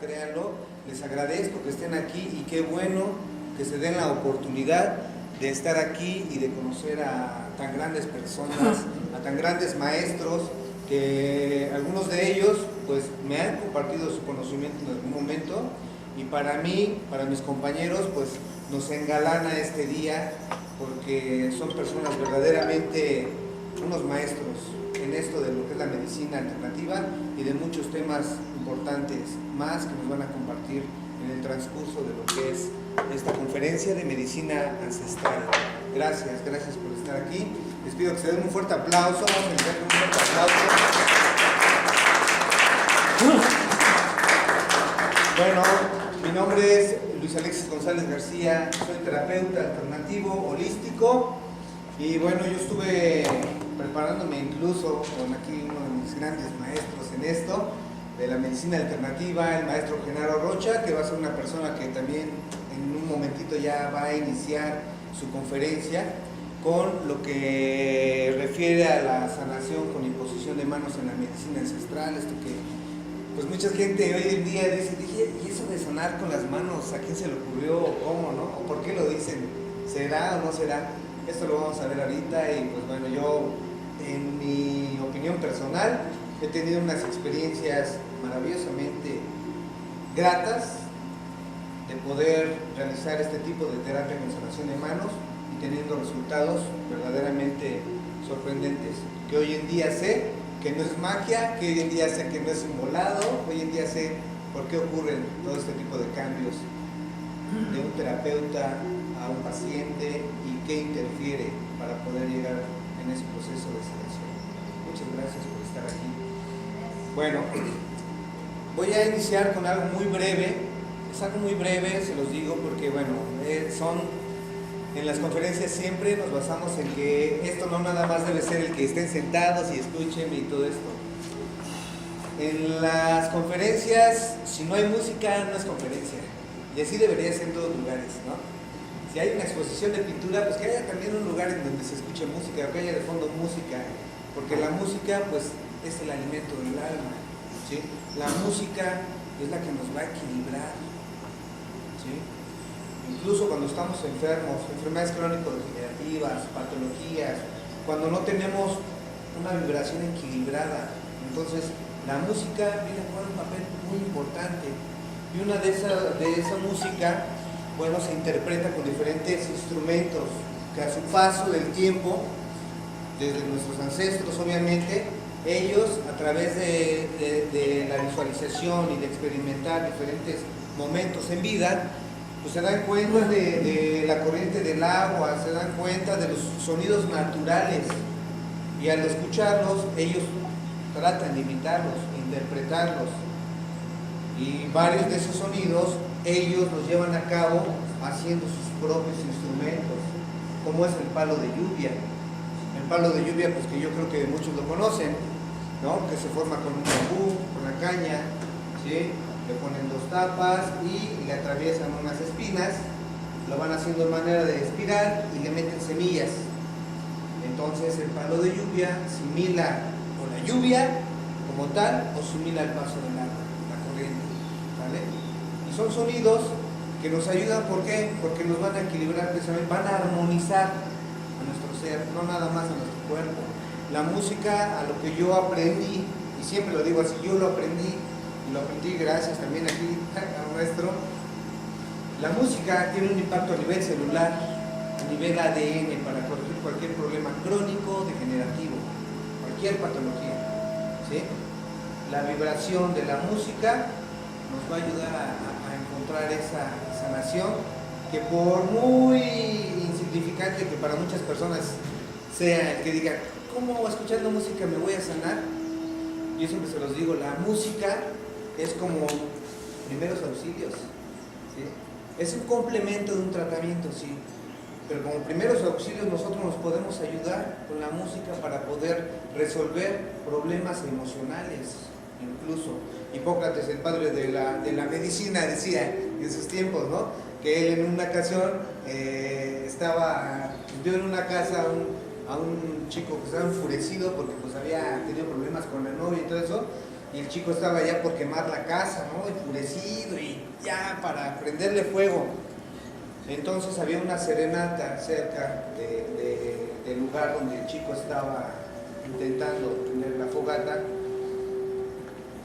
créanlo, les agradezco que estén aquí y qué bueno que se den la oportunidad de estar aquí y de conocer a tan grandes personas, a tan grandes maestros, que algunos de ellos pues me han compartido su conocimiento en algún momento, y para mí, para mis compañeros, pues nos engalana este día porque son personas verdaderamente unos maestros en esto de lo que es la medicina alternativa y de muchos temas importantes más que nos van a compartir en el transcurso de lo que es esta conferencia de medicina ancestral. Gracias por estar aquí. Les pido que se den un fuerte aplauso. Vamos a iniciar con un fuerte aplauso. Bueno, mi nombre es Luis Alexis González García, soy terapeuta alternativo holístico y bueno, yo estuve preparándome incluso con aquí uno de mis grandes maestros en esto de la medicina alternativa, el maestro Genaro Rocha, que va a ser una persona que también en un momentito ya va a iniciar su conferencia con lo que refiere a la sanación con imposición de manos en la medicina ancestral. Esto que pues mucha gente hoy en día dice, ¿y eso de sanar con las manos? ¿A quién se le ocurrió? ¿O cómo, no? ¿O por qué lo dicen? ¿Será o no será? Esto lo vamos a ver ahorita y pues bueno, yo en mi opinión personal he tenido unas experiencias maravillosamente gratas de poder realizar este tipo de terapia con sanación de manos y teniendo resultados verdaderamente sorprendentes, que hoy en día sé que no es magia, que hoy en día sé que no es un volado, hoy en día sé por qué ocurren todo este tipo de cambios de un terapeuta a un paciente y qué interfiere para poder llegar en ese proceso de sanación. Muchas gracias por estar aquí. Bueno, voy a iniciar con algo muy breve. Es algo muy breve, se los digo, porque bueno, en las conferencias siempre nos basamos en que esto no nada más debe ser el que estén sentados y escuchen y todo esto. En las conferencias, si no hay música, no es conferencia. Y así debería ser en todos lugares, ¿no? Si hay una exposición de pintura, pues que haya también un lugar en donde se escuche música, o que haya de fondo música, porque la música, pues, es el alimento del alma, ¿sí? La música es la que nos va a equilibrar, ¿sí? Incluso cuando estamos enfermos, enfermedades crónico-degenerativas, patologías, cuando no tenemos una vibración equilibrada, entonces la música viene a jugar un papel muy importante. Y una de esa música, bueno, se interpreta con diferentes instrumentos que a su paso del tiempo, desde nuestros ancestros obviamente, ellos a través de la visualización y de experimentar diferentes momentos en vida, pues se dan cuenta de la corriente del agua, se dan cuenta de los sonidos naturales, y al escucharlos ellos tratan de imitarlos, interpretarlos, y varios de esos sonidos ellos los llevan a cabo haciendo sus propios instrumentos, como es el palo de lluvia. El palo de lluvia, pues que yo creo que muchos lo conocen, ¿no? Que se forma con un bambú, con la caña, ¿sí? Le ponen dos tapas y le atraviesan unas espinas, lo van haciendo de manera de espiral y le meten semillas. Entonces el palo de lluvia simila con la lluvia como tal o simila el paso del agua, la corriente, ¿vale? Y son sonidos que nos ayudan, ¿por qué? Porque nos van a equilibrar, van a armonizar a nuestro ser, no nada más a nuestro cuerpo. La música, a lo que yo aprendí, y siempre lo digo así, yo lo aprendí gracias también aquí al maestro. La música tiene un impacto a nivel celular, a nivel ADN, para corregir cualquier problema crónico, degenerativo, cualquier patología, ¿sí? La vibración de la música nos va a ayudar a encontrar esa sanación que, por muy insignificante que para muchas personas sea el que diga, ¿cómo escuchando música me voy a sanar? Yo siempre se los digo, la música es como primeros auxilios, ¿sí? Es un complemento de un tratamiento, sí, pero como primeros auxilios nosotros nos podemos ayudar con la música para poder resolver problemas emocionales. Incluso Hipócrates, el padre de la medicina, decía en sus tiempos, ¿no?, que él en una ocasión vio en una casa a un chico que estaba enfurecido porque pues había tenido problemas con la novia y todo eso, y el chico estaba ya por quemar la casa, ¿no?, enfurecido, ya para prenderle fuego. Entonces había una serenata cerca del lugar donde el chico estaba intentando prender la fogata.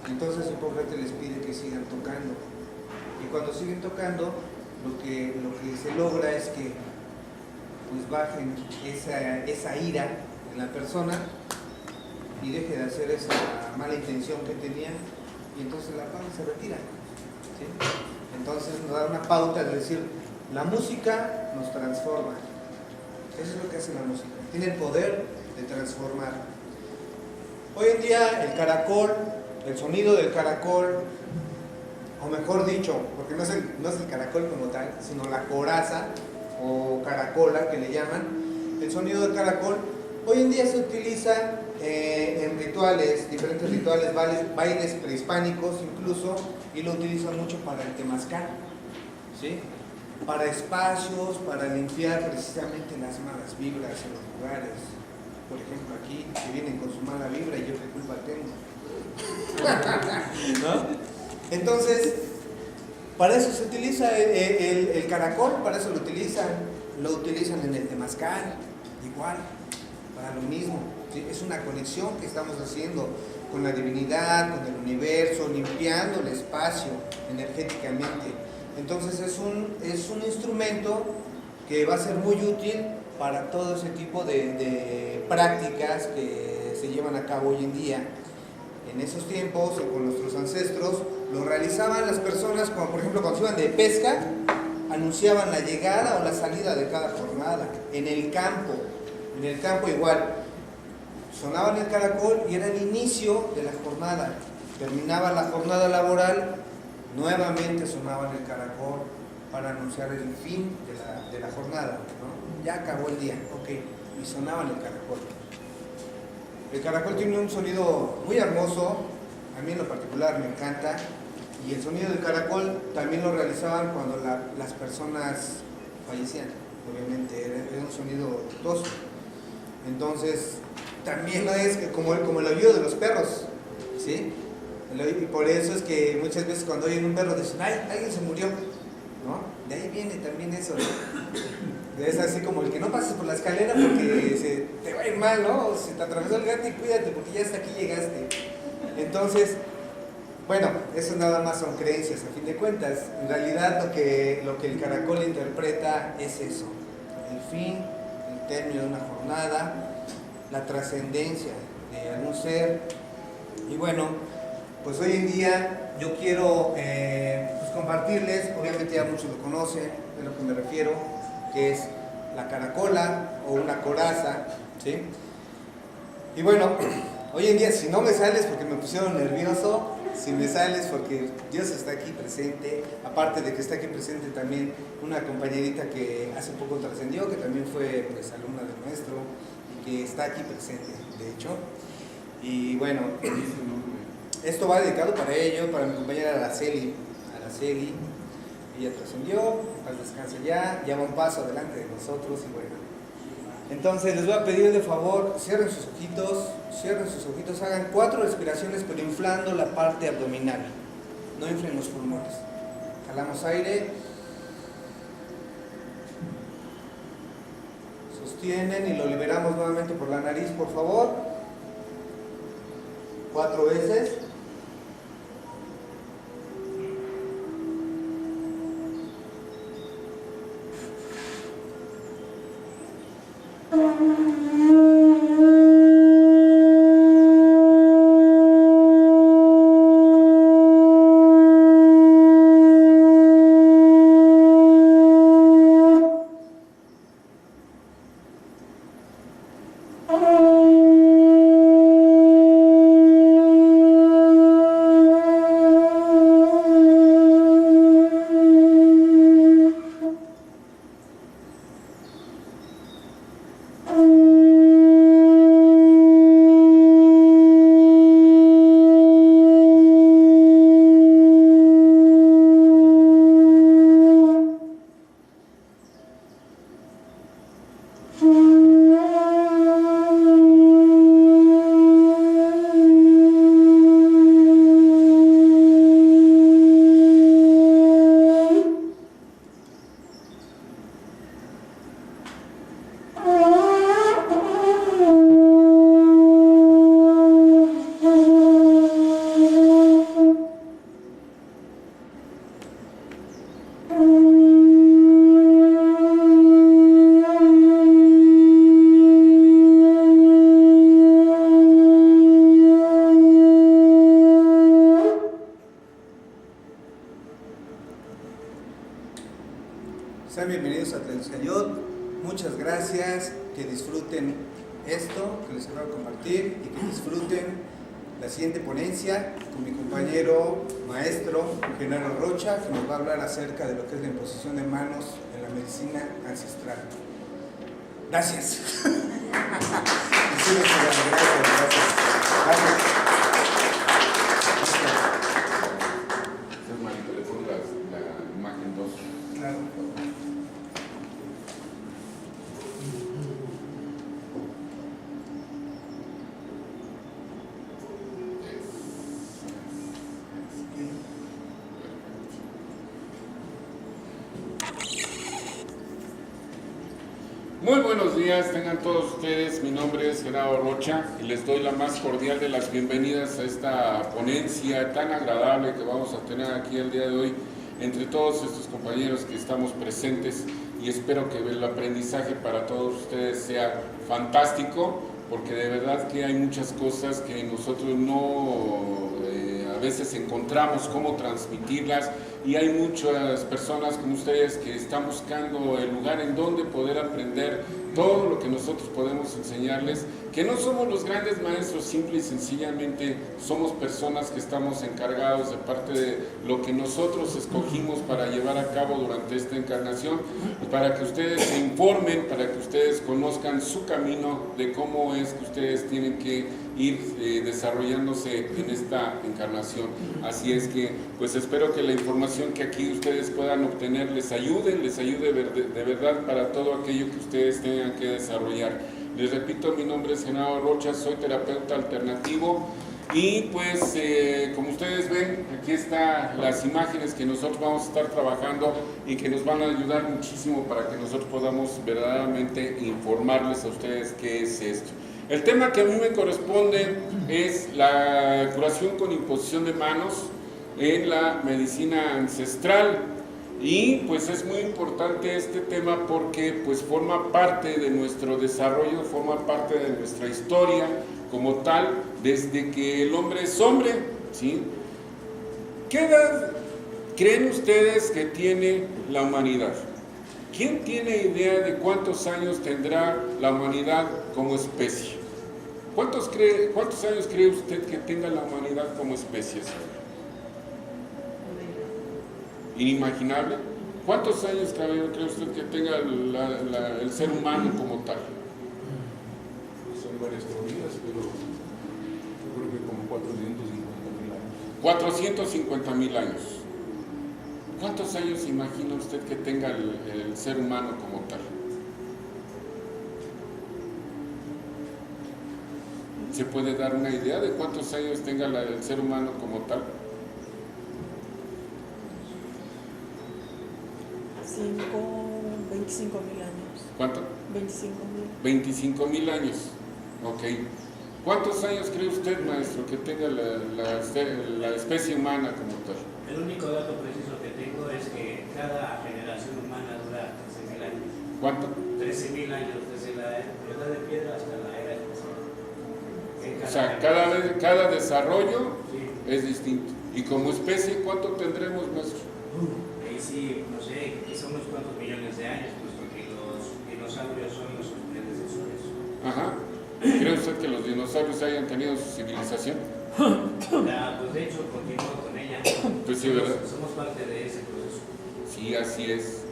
Entonces Hipócrates les pide que sigan tocando. Y cuando siguen tocando, lo que se logra es que pues bajen esa ira en la persona y deje de hacer esa mala intención que tenía, y entonces la paz se retira, ¿sí? Entonces nos da una pauta de decir, la música nos transforma. Eso es lo que hace la música, tiene el poder de transformar. Hoy en día el caracol, el sonido del caracol, o mejor dicho, porque no es el caracol como tal, sino la coraza o caracola que le llaman, el sonido del caracol, hoy en día se utiliza en rituales, diferentes rituales, bailes prehispánicos incluso, y lo utilizan mucho para el temazcal, ¿sí? Para espacios, para limpiar precisamente las malas vibras en los lugares. Por ejemplo, aquí, que vienen con su mala vibra y yo qué culpa tengo. ¿No? Entonces, para eso se utiliza el caracol, para eso lo utilizan en el temazcal, igual, para lo mismo, ¿sí? Es una conexión que estamos haciendo con la divinidad, con el universo, limpiando el espacio energéticamente. Entonces es un instrumento que va a ser muy útil para todo ese tipo de prácticas que se llevan a cabo hoy en día. En esos tiempos, o con nuestros ancestros, lo realizaban las personas, como por ejemplo cuando se iban de pesca, anunciaban la llegada o la salida de cada jornada. En el campo igual, sonaban el caracol y era el inicio de la jornada. Terminaba la jornada laboral, nuevamente sonaban el caracol para anunciar el fin de la jornada, ¿no? Ya acabó el día, ok, y sonaban el caracol. El caracol tiene un sonido muy hermoso, a mí en lo particular me encanta, y el sonido del caracol también lo realizaban cuando las personas fallecían, obviamente, era un sonido tortuoso. Entonces, también es como el aullido de los perros, ¿sí? Y por eso es que muchas veces cuando oyen un perro dicen, ¡ay, alguien se murió! ¿No? De ahí viene también eso, ¿no? Es así como el que no pases por la escalera porque te va a ir mal, ¿no? O se te atravesó el gato y cuídate porque ya hasta aquí llegaste. Entonces, bueno, eso nada más son creencias a fin de cuentas. En realidad lo que el caracol interpreta es eso, el fin, el término de una jornada, la trascendencia de algún ser. Y bueno, pues hoy en día yo quiero pues compartirles, obviamente ya muchos lo conocen, de lo que me refiero, que es la caracola o una coraza, ¿sí? Y bueno, hoy en día si no me sales porque me pusieron nervioso, si me sales porque Dios está aquí presente, aparte de que está aquí presente también una compañerita que hace poco trascendió, que también fue pues alumna del maestro y que está aquí presente, de hecho. Y bueno, esto va dedicado para ello, para mi compañera Araceli. Ella trascendió, paz descanse ya va un paso adelante de nosotros y bueno. Entonces les voy a pedir de favor, cierren sus ojitos, hagan 4 respiraciones pero inflando la parte abdominal, no inflen los pulmones. Jalamos aire, sostienen y lo liberamos nuevamente por la nariz, por favor. 4 veces. Sean bienvenidos a Tlaxcayot. Muchas gracias. Que disfruten esto que les quiero compartir y que disfruten la siguiente ponencia con mi compañero maestro Genaro Rocha, que nos va a hablar acerca de lo que es la imposición de manos en la medicina ancestral. Gracias. Muy buenos días, tengan todos ustedes. Mi nombre es Genaro Rocha y les doy la más cordial de las bienvenidas a esta ponencia tan agradable que vamos a tener aquí el día de hoy entre todos estos compañeros que estamos presentes, y espero que el aprendizaje para todos ustedes sea fantástico, porque de verdad que hay muchas cosas que nosotros no a veces encontramos cómo transmitirlas, y hay muchas personas como ustedes que están buscando el lugar en donde poder aprender todo lo que nosotros podemos enseñarles, que no somos los grandes maestros, simple y sencillamente somos personas que estamos encargados de parte de lo que nosotros escogimos para llevar a cabo durante esta encarnación, y para que ustedes se informen, para que ustedes conozcan su camino de cómo es que ustedes tienen que ir desarrollándose en esta encarnación. Así es que pues espero que la información que aquí ustedes puedan obtener les ayude de verdad para todo aquello que ustedes tengan que desarrollar. Les repito, mi nombre es Genaro Rocha, soy terapeuta alternativo, y pues como ustedes ven, aquí están las imágenes que nosotros vamos a estar trabajando y que nos van a ayudar muchísimo para que nosotros podamos verdaderamente informarles a ustedes qué es esto. El tema que a mí me corresponde es la curación con imposición de manos en la medicina ancestral, y pues es muy importante este tema porque pues forma parte de nuestro desarrollo, forma parte de nuestra historia como tal, desde que el hombre es hombre, ¿sí? ¿Qué edad creen ustedes que tiene la humanidad? ¿Quién tiene idea de cuántos años tendrá la humanidad como especie? ¿Cuántos años cree usted que tenga la humanidad como especie? ¿Inimaginable? ¿Cuántos años cree usted que tenga el ser humano como tal? Son varias teorías, pero yo creo que como 450.000 años. ¿Cuántos años imagina usted que tenga el ser humano como tal? ¿Se puede dar una idea de cuántos años tenga el ser humano como tal? 25.000 años. ¿Cuánto? 25.000. 25.000 años. Ok. ¿Cuántos años cree usted, maestro, que tenga la especie humana como tal? El único dato preciso que tengo es que cada generación humana dura 13.000 años. ¿Cuánto? 13.000 años, desde la edad de piedra hasta la era espacial. O sea, cada desarrollo sí. es distinto. Y como especie, ¿cuánto tendremos, maestro? Ahí sí, no sé, quizá unos cuantos millones de años, puesto que los dinosaurios son los predecesores. Ajá. ¿Cree usted que los dinosaurios hayan tenido su civilización? Pues de hecho, continúo con ella. Pues sí, ¿verdad? Somos parte de ese proceso. Sí, así es.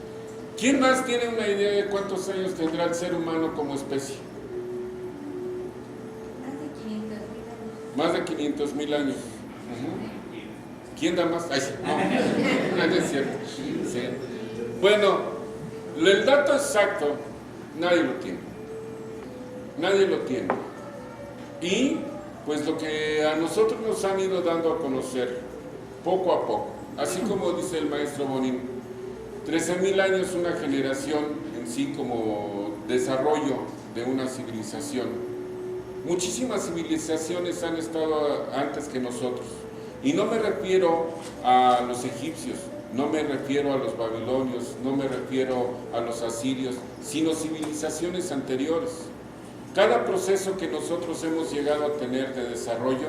¿Quién más tiene una idea de cuántos años tendrá el ser humano como especie? Más de 500.000 años. ¿Quién da más? Ay, sí, no es cierto. Sí. Bueno, el dato exacto nadie lo tiene. Nadie lo tiene. Y pues lo que a nosotros nos han ido dando a conocer poco a poco, así como dice el maestro Bonin, 13.000 años una generación en sí como desarrollo de una civilización. Muchísimas civilizaciones han estado antes que nosotros, y no me refiero a los egipcios, no me refiero a los babilonios, no me refiero a los asirios, sino civilizaciones anteriores. Cada proceso que nosotros hemos llegado a tener de desarrollo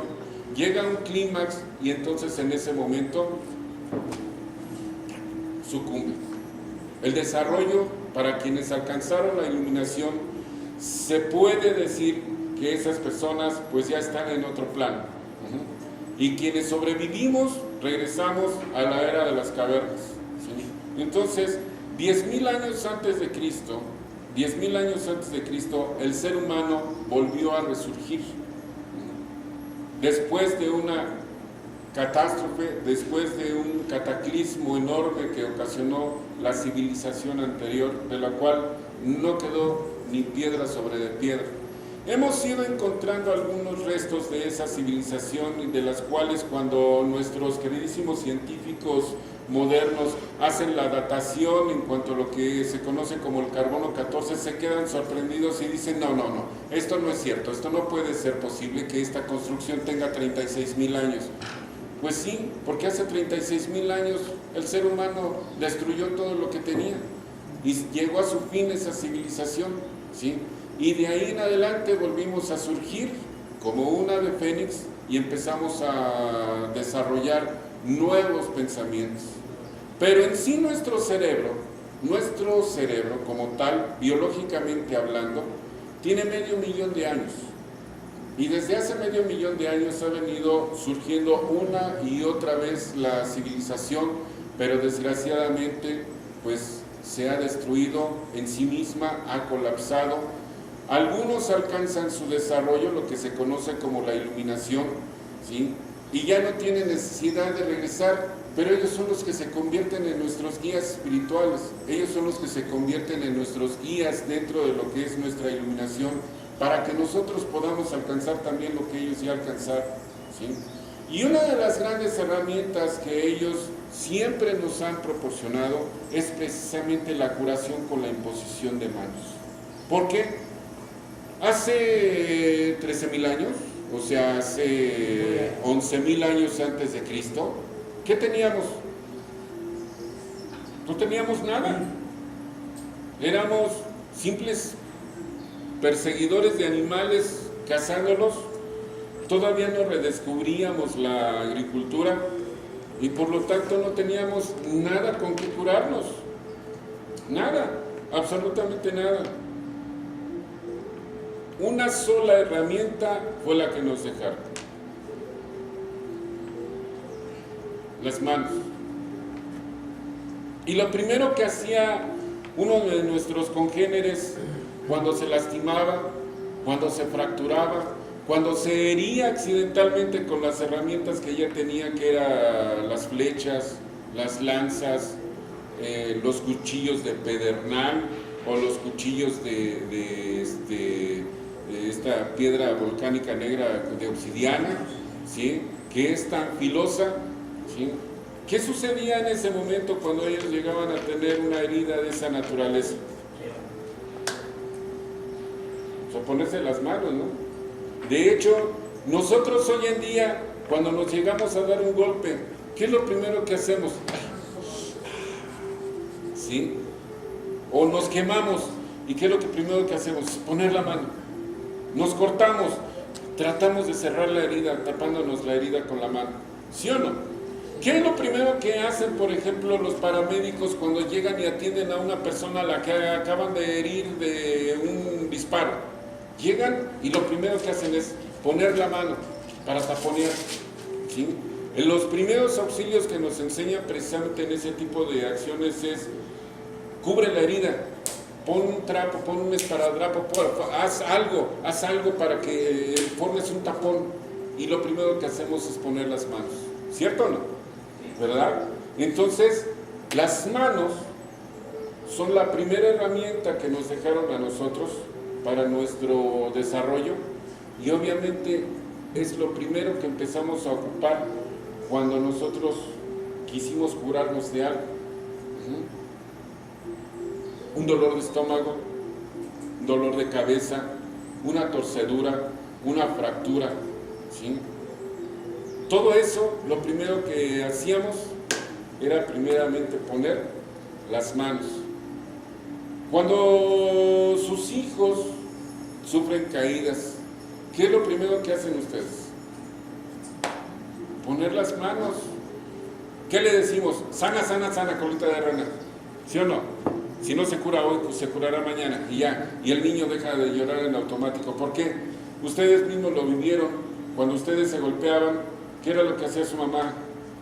llega a un clímax, y entonces en ese momento sucumbe. El desarrollo, para quienes alcanzaron la iluminación, se puede decir que esas personas pues ya están en otro plano. Y quienes sobrevivimos, regresamos a la era de las cavernas. ¿Sí? Entonces, 10,000 años antes de Cristo, 10,000 años antes de Cristo, el ser humano volvió a resurgir. Después de una catástrofe, después de un cataclismo enorme que ocasionó la civilización anterior, de la cual no quedó ni piedra sobre de piedra. Hemos ido encontrando algunos restos de esa civilización, de las cuales cuando nuestros queridísimos científicos modernos hacen la datación en cuanto a lo que se conoce como el carbono 14, se quedan sorprendidos y dicen, no, esto no es cierto, esto no puede ser posible que esta construcción tenga 36,000 años. Pues sí, porque hace 36,000 años el ser humano destruyó todo lo que tenía y llegó a su fin esa civilización, ¿sí? Y de ahí en adelante volvimos a surgir como un ave fénix y empezamos a desarrollar nuevos pensamientos. Pero en sí nuestro cerebro como tal, biológicamente hablando, tiene 500,000 de años. Y desde hace 500,000 de años ha venido surgiendo una y otra vez la civilización, pero desgraciadamente pues se ha destruido en sí misma, ha colapsado. Algunos alcanzan su desarrollo, lo que se conoce como la iluminación, ¿sí? Y ya no tienen necesidad de regresar, pero ellos son los que se convierten en nuestros guías espirituales, ellos son los que se convierten en nuestros guías dentro de lo que es nuestra iluminación, para que nosotros podamos alcanzar también lo que ellos ya alcanzaron, ¿sí? Y una de las grandes herramientas que ellos siempre nos han proporcionado es precisamente la curación con la imposición de manos. ¿Por qué? Hace 13,000 años, o sea, hace 11,000 años antes de Cristo, ¿qué teníamos? No teníamos nada. Éramos simples perseguidores de animales, cazándolos. Todavía no redescubríamos la agricultura y por lo tanto no teníamos nada con que curarnos. Nada, absolutamente nada. Una sola herramienta fue la que nos dejaron: las manos. Y lo primero que hacía uno de nuestros congéneres cuando se lastimaba, cuando se fracturaba, cuando se hería accidentalmente con las herramientas que ya tenía, que eran las flechas, las lanzas, los cuchillos de pedernal o los cuchillos de esta piedra volcánica negra de obsidiana, ¿sí?, que es tan filosa, ¿sí? ¿Qué sucedía en ese momento cuando ellos llegaban a tener una herida de esa naturaleza? O sea, ponerse las manos, ¿no? De hecho, nosotros hoy en día, cuando nos llegamos a dar un golpe, ¿qué es lo primero que hacemos? ¿Sí? O nos quemamos, ¿y qué es lo primero que hacemos? Poner la mano. Nos cortamos, tratamos de cerrar la herida, tapándonos la herida con la mano. ¿Sí o no? ¿Qué es lo primero que hacen, por ejemplo, los paramédicos cuando llegan y atienden a una persona a la que acaban de herir de un disparo? Llegan y lo primero que hacen es poner la mano para taponear, ¿sí? En los primeros auxilios que nos enseñan precisamente en ese tipo de acciones es: cubre la herida, pon un trapo, pon un esparadrapo, haz algo para que formes un tapón. Y lo primero que hacemos es poner las manos, ¿cierto o no? ¿Verdad? Entonces, las manos son la primera herramienta que nos dejaron a nosotros para nuestro desarrollo, y obviamente es lo primero que empezamos a ocupar cuando nosotros quisimos curarnos de algo. Un dolor de estómago, un dolor de cabeza, una torcedura, una fractura, ¿sí? Todo eso, lo primero que hacíamos era primeramente poner las manos. Cuando sus hijos sufren caídas, ¿qué es lo primero que hacen ustedes? Poner las manos. ¿Qué le decimos? Sana, sana, sana, colita de rana. ¿Sí o no? Si no se cura hoy, pues se curará mañana y ya. Y el niño deja de llorar en automático. ¿Por qué? Ustedes mismos lo vivieron. Cuando ustedes se golpeaban, ¿qué era lo que hacía su mamá?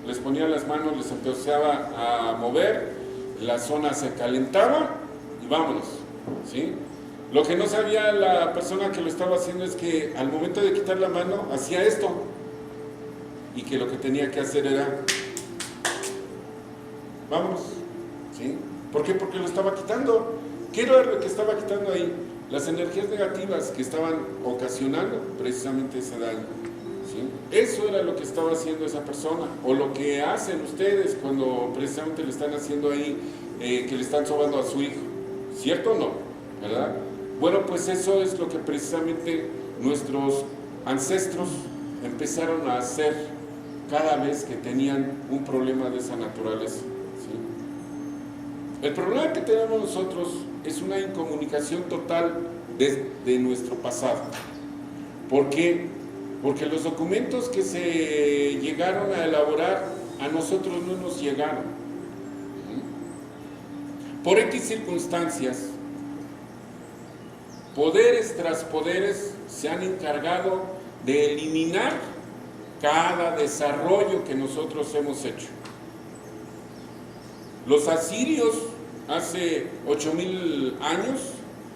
Les ponía las manos, les empezaba a mover, la zona se calentaba y vámonos, ¿sí? Lo que no sabía la persona que lo estaba haciendo es que al momento de quitar la mano, hacía esto. Y que lo que tenía que hacer era, vámonos, ¿sí? ¿Por qué? Porque lo estaba quitando. ¿Qué era lo que estaba quitando ahí? Las energías negativas que estaban ocasionando precisamente ese daño, ¿sí? Eso era lo que estaba haciendo esa persona, o lo que hacen ustedes cuando precisamente le están haciendo ahí, que le están sobando a su hijo, ¿cierto o no? ¿Verdad? Bueno, pues eso es lo que precisamente nuestros ancestros empezaron a hacer cada vez que tenían un problema de esa naturaleza, ¿sí? El problema que tenemos nosotros es una incomunicación total de nuestro pasado. ¿Por qué? Porque los documentos que se llegaron a elaborar a nosotros no nos llegaron. Por X circunstancias, poderes tras poderes se han encargado de eliminar cada desarrollo que nosotros hemos hecho. Los asirios, hace 8,000 años,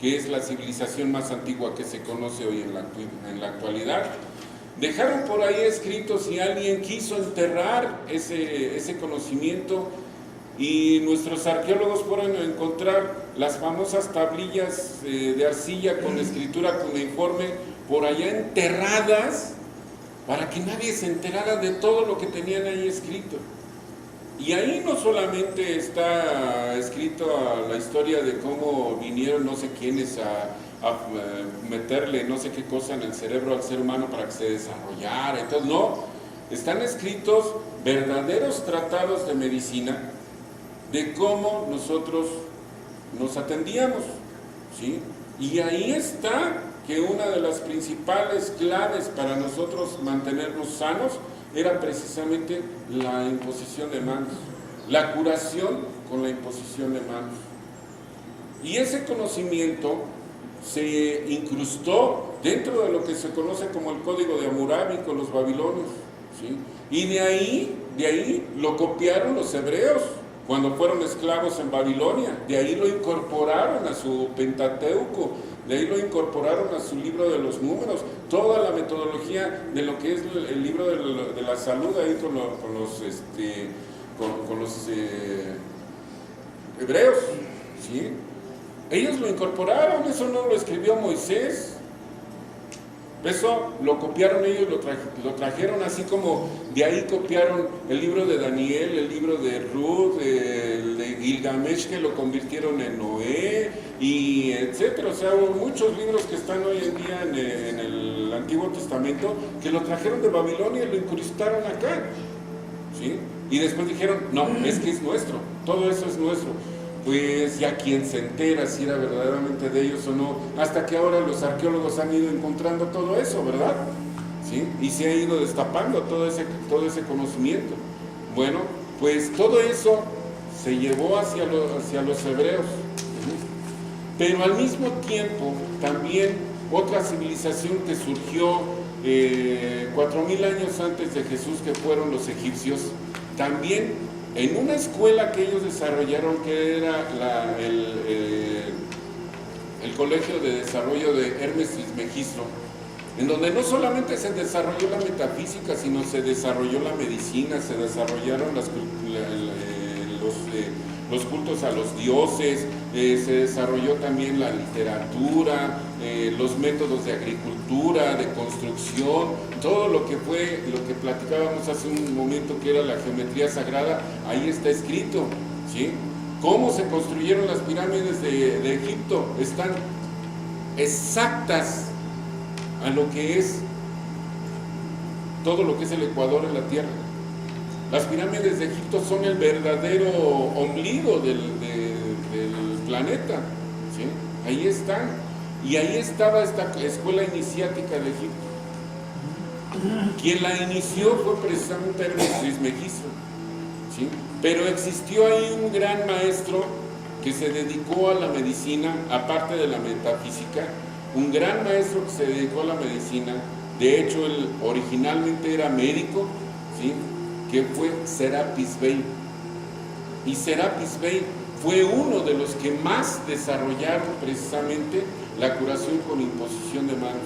que es la civilización más antigua que se conoce hoy en la actualidad, dejaron por ahí escrito, si alguien quiso enterrar ese conocimiento, y nuestros arqueólogos fueron a encontrar las famosas tablillas de arcilla con escritura cuneiforme por allá enterradas, para que nadie se enterara de todo lo que tenían ahí escrito. Y ahí no solamente está escrito la historia de cómo vinieron no sé quiénes a meterle no sé qué cosa en el cerebro al ser humano para que se desarrollara. Entonces, no, están escritos verdaderos tratados de medicina, de cómo nosotros nos atendíamos, ¿sí? Y ahí está que una de las principales claves para nosotros mantenernos sanos era precisamente la imposición de manos, la curación con la imposición de manos. Y ese conocimiento se incrustó dentro de lo que se conoce como el Código de Hammurabi con los babilonios, ¿sí? Y de ahí lo copiaron los hebreos cuando fueron esclavos en Babilonia, de ahí lo incorporaron a su Pentateuco, de ahí lo incorporaron a su libro de los números, toda la metodología de lo que es el libro de la salud ahí con los hebreos, ¿sí? Ellos lo incorporaron, eso no lo escribió Moisés, eso lo copiaron ellos, lo trajeron, así como de ahí copiaron el libro de Daniel, el libro de Ruth, el de Gilgamesh, que lo convirtieron en Noé, y etcétera. O sea, muchos libros que están hoy en día en el Antiguo Testamento, que lo trajeron de Babilonia y lo incrustaron acá, ¿sí? Y después dijeron, no, es que es nuestro, todo eso es nuestro. Pues ya quien se entera si era verdaderamente de ellos o no, hasta que ahora los arqueólogos han ido encontrando todo eso, ¿verdad? ¿Sí? Y se ha ido destapando todo ese conocimiento. Bueno, pues todo eso se llevó hacia los hebreos. Pero al mismo tiempo, también otra civilización que surgió 4,000 años antes de Jesús, que fueron los egipcios, también en una escuela que ellos desarrollaron, que era el Colegio de Desarrollo de Hermes Trismegisto, en donde no solamente se desarrolló la metafísica, sino se desarrolló la medicina, se desarrollaron los cultos a los dioses, se desarrolló también la literatura, los métodos de agricultura, de construcción, todo lo que platicábamos hace un momento, que era la geometría sagrada, ahí está escrito, ¿sí? Cómo se construyeron las pirámides de Egipto, están exactas a lo que es todo lo que es el ecuador en la tierra. Las pirámides de Egipto son el verdadero ombligo del planeta, ¿sí? Ahí están. Y ahí estaba esta escuela iniciática de Egipto. Quien la inició fue precisamente Hermes Trismegisto, ¿sí? Pero existió ahí un gran maestro que se dedicó a la medicina, aparte de la metafísica, un gran maestro que se dedicó a la medicina. De hecho, él originalmente era médico, ¿sí? Que fue Serapis Bey. Y Serapis Bey fue uno de los que más desarrollaron precisamente la curación con imposición de manos.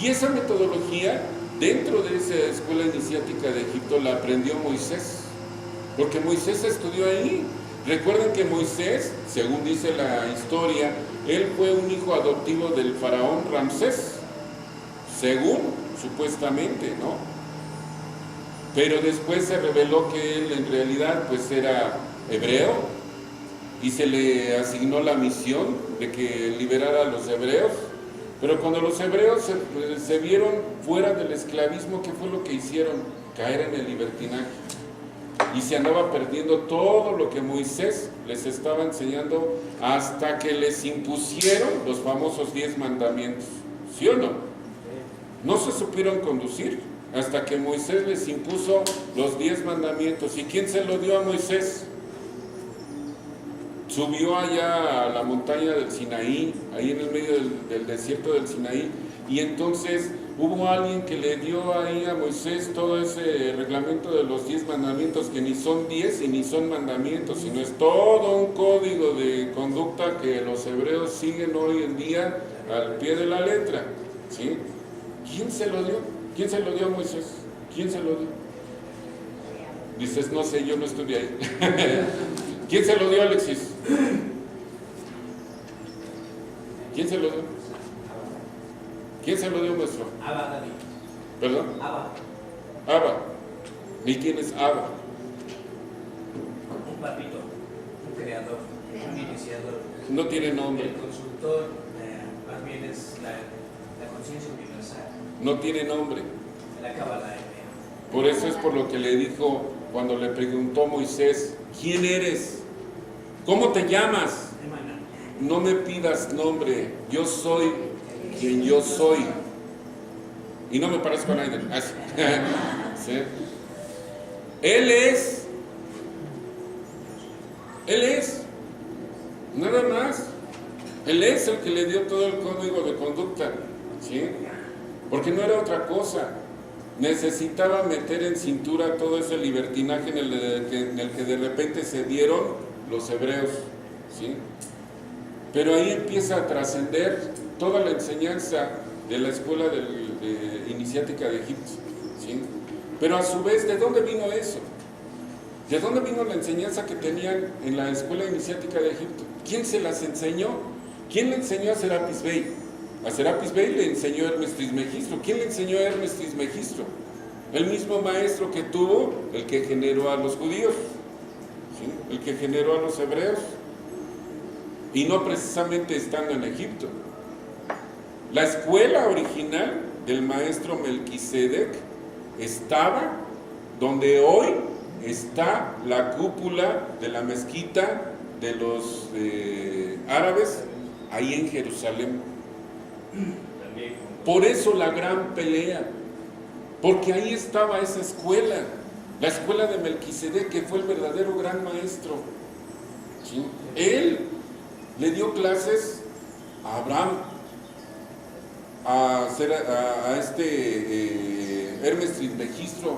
Y esa metodología, dentro de esa escuela iniciática de Egipto, la aprendió Moisés, porque Moisés estudió ahí. Recuerden que Moisés, según dice la historia, él fue un hijo adoptivo del faraón Ramsés, según supuestamente, ¿no? Pero después se reveló que él en realidad pues era hebreo y se le asignó la misión de que liberara a los hebreos. Pero cuando los hebreos se vieron fuera del esclavismo, ¿qué fue lo que hicieron? Caer en el libertinaje. Y se andaba perdiendo todo lo que Moisés les estaba enseñando hasta que les impusieron los famosos 10 mandamientos. ¿Sí o no? No se supieron conducir hasta que Moisés les impuso los 10 mandamientos. ¿Y quién se lo dio a Moisés? Subió allá a la montaña del Sinaí, ahí en el medio del desierto del Sinaí, y entonces hubo alguien que le dio ahí a Moisés todo ese reglamento de los 10 mandamientos, que ni son 10 y ni son mandamientos, sino es todo un código de conducta que los hebreos siguen hoy en día al pie de la letra, ¿sí? ¿Quién se lo dio? ¿Quién se lo dio a Moisés? ¿Quién se lo dio? Dices, no sé, yo no estudié ahí. ¿Quién se lo dio, Alexis? ¿Quién se lo dio? ¿Quién se lo dio, maestro? Abba, David. ¿Perdón? Abba, Abba. ¿Y quién es Abba? un papito, un creador, un iniciador. No tiene nombre. El consultor, más bien es la conciencia universal, No tiene nombre. la Kabbalah. Por eso es por lo que le dijo cuando le preguntó Moisés, ¿quién eres? ¿Cómo te llamas? Emana. No me pidas nombre, yo soy quien yo soy. Y no me parezco a nadie. ¿Sí? Él es, nada más. Él es el que le dio todo el código de conducta, ¿sí? Porque no era otra cosa. Necesitaba meter en cintura todo ese libertinaje en el que de repente se dieron los hebreos, ¿sí? Pero ahí empieza a trascender toda la enseñanza de la escuela iniciática de Egipto, ¿sí? Pero a su vez, ¿de dónde vino eso? ¿De dónde vino la enseñanza que tenían en la escuela iniciática de Egipto? ¿Quién se las enseñó? ¿Quién le enseñó a Serapis Bey? A Serapis Bey le enseñó Hermes Trismegisto. ¿Quién le enseñó a Hermes Trismegisto? El mismo maestro que tuvo el que generó a los judíos, ¿sí? El que generó a los hebreos, y no precisamente estando en Egipto. La escuela original del maestro Melquisedec estaba donde hoy está la cúpula de la mezquita de los árabes, ahí en Jerusalén. Por eso la gran pelea, porque ahí estaba esa escuela, la escuela de Melquisedec, que fue el verdadero gran maestro, ¿sí? Él le dio clases a Abraham, a Hermes Trismegisto,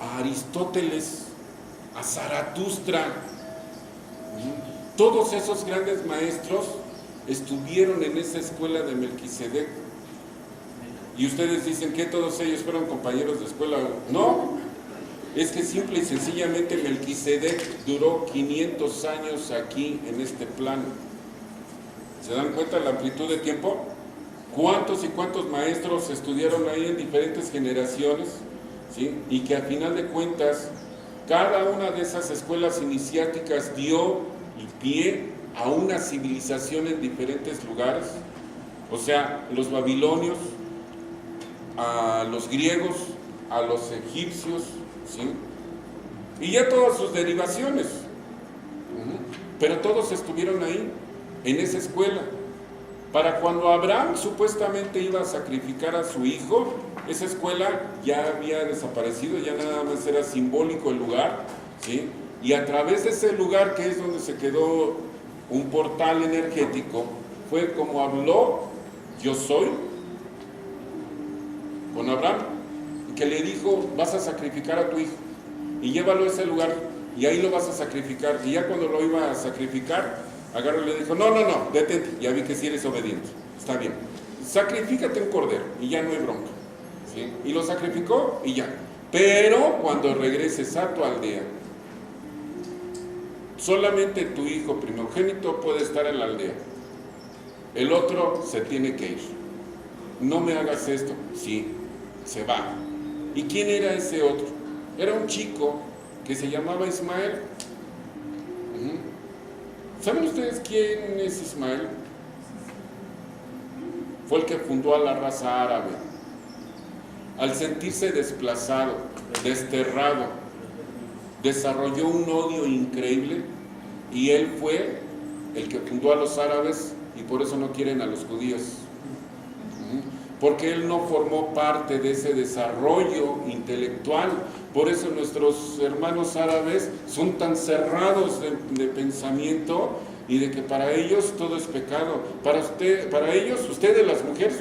a Aristóteles, a Zaratustra. Todos esos grandes maestros estuvieron en esa escuela de Melquisedec. Y ustedes dicen que todos ellos fueron compañeros de escuela. No, es que simple y sencillamente Melquisedec duró 500 años aquí en este plano. ¿Se dan cuenta de la amplitud de tiempo? ¿Cuántos y cuántos maestros estudiaron ahí en diferentes generaciones? ¿Sí? Y que a final de cuentas, cada una de esas escuelas iniciáticas dio pie a una civilización en diferentes lugares. O sea, los babilonios, a los griegos, a los egipcios, ¿sí? Y ya todas sus derivaciones. Pero todos estuvieron ahí, en esa escuela. Para cuando Abraham supuestamente iba a sacrificar a su hijo, esa escuela ya había desaparecido, ya nada más era simbólico el lugar, ¿sí? Y a través de ese lugar, que es donde se quedó un portal energético, fue como habló Yo Soy con Abraham, que le dijo, vas a sacrificar a tu hijo y llévalo a ese lugar y ahí lo vas a sacrificar. Y ya cuando lo iba a sacrificar, agarró y le dijo, no, detente, ya vi que sí eres obediente, está bien, sacrifícate un cordero y ya no hay bronca, ¿sí? Y lo sacrificó y ya. Pero cuando regreses a tu aldea, solamente tu hijo primogénito puede estar en la aldea, el otro se tiene que ir. No me hagas esto. Sí, se va. ¿Y quién era ese otro? Era un chico que se llamaba Ismael. ¿Saben ustedes quién es Ismael? Fue el que fundó a la raza árabe. Al sentirse desplazado, desterrado, desarrolló un odio increíble y él fue el que fundó a los árabes y por eso no quieren a los judíos. Porque él no formó parte de ese desarrollo intelectual. Por eso nuestros hermanos árabes son tan cerrados de pensamiento y de que para ellos todo es pecado. Para ellos, ustedes las mujeres,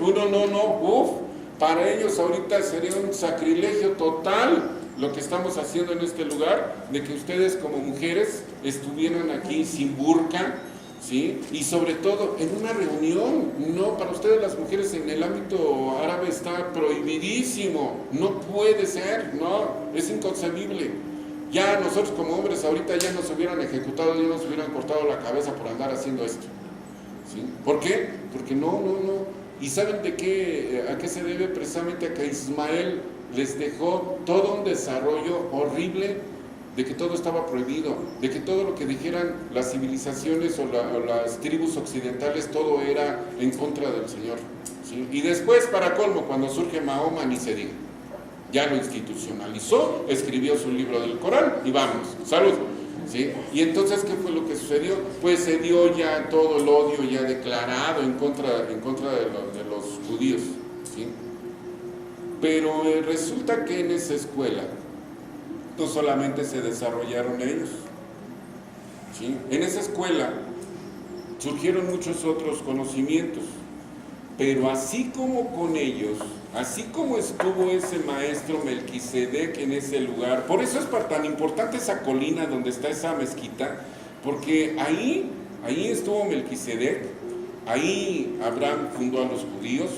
para ellos ahorita sería un sacrilegio total lo que estamos haciendo en este lugar, de que ustedes como mujeres estuvieran aquí sin burka, ¿sí? Y sobre todo en una reunión. No, para ustedes las mujeres en el ámbito árabe está prohibidísimo, no puede ser, no, es inconcebible. Ya nosotros como hombres ahorita ya nos hubieran ejecutado, ya nos hubieran cortado la cabeza por andar haciendo esto, ¿sí? ¿Por qué? Porque no. ¿Y saben a qué se debe? Precisamente a que Ismael les dejó todo un desarrollo horrible, de que todo estaba prohibido, de que todo lo que dijeran las civilizaciones o las tribus occidentales, todo era en contra del Señor, ¿sí? Y después, para colmo, cuando surge Mahoma, ni se diga, ya lo institucionalizó, escribió su libro del Corán y vamos, salud, ¿sí? Y entonces, ¿qué fue lo que sucedió? Pues se dio ya todo el odio ya declarado en contra de los judíos, ¿sí? Pero resulta que en esa escuela no solamente se desarrollaron ellos, ¿sí? En esa escuela surgieron muchos otros conocimientos, pero así como con ellos, así como estuvo ese maestro Melquisedec en ese lugar, por eso es tan importante esa colina donde está esa mezquita, porque ahí estuvo Melquisedec, ahí Abraham fundó a los judíos,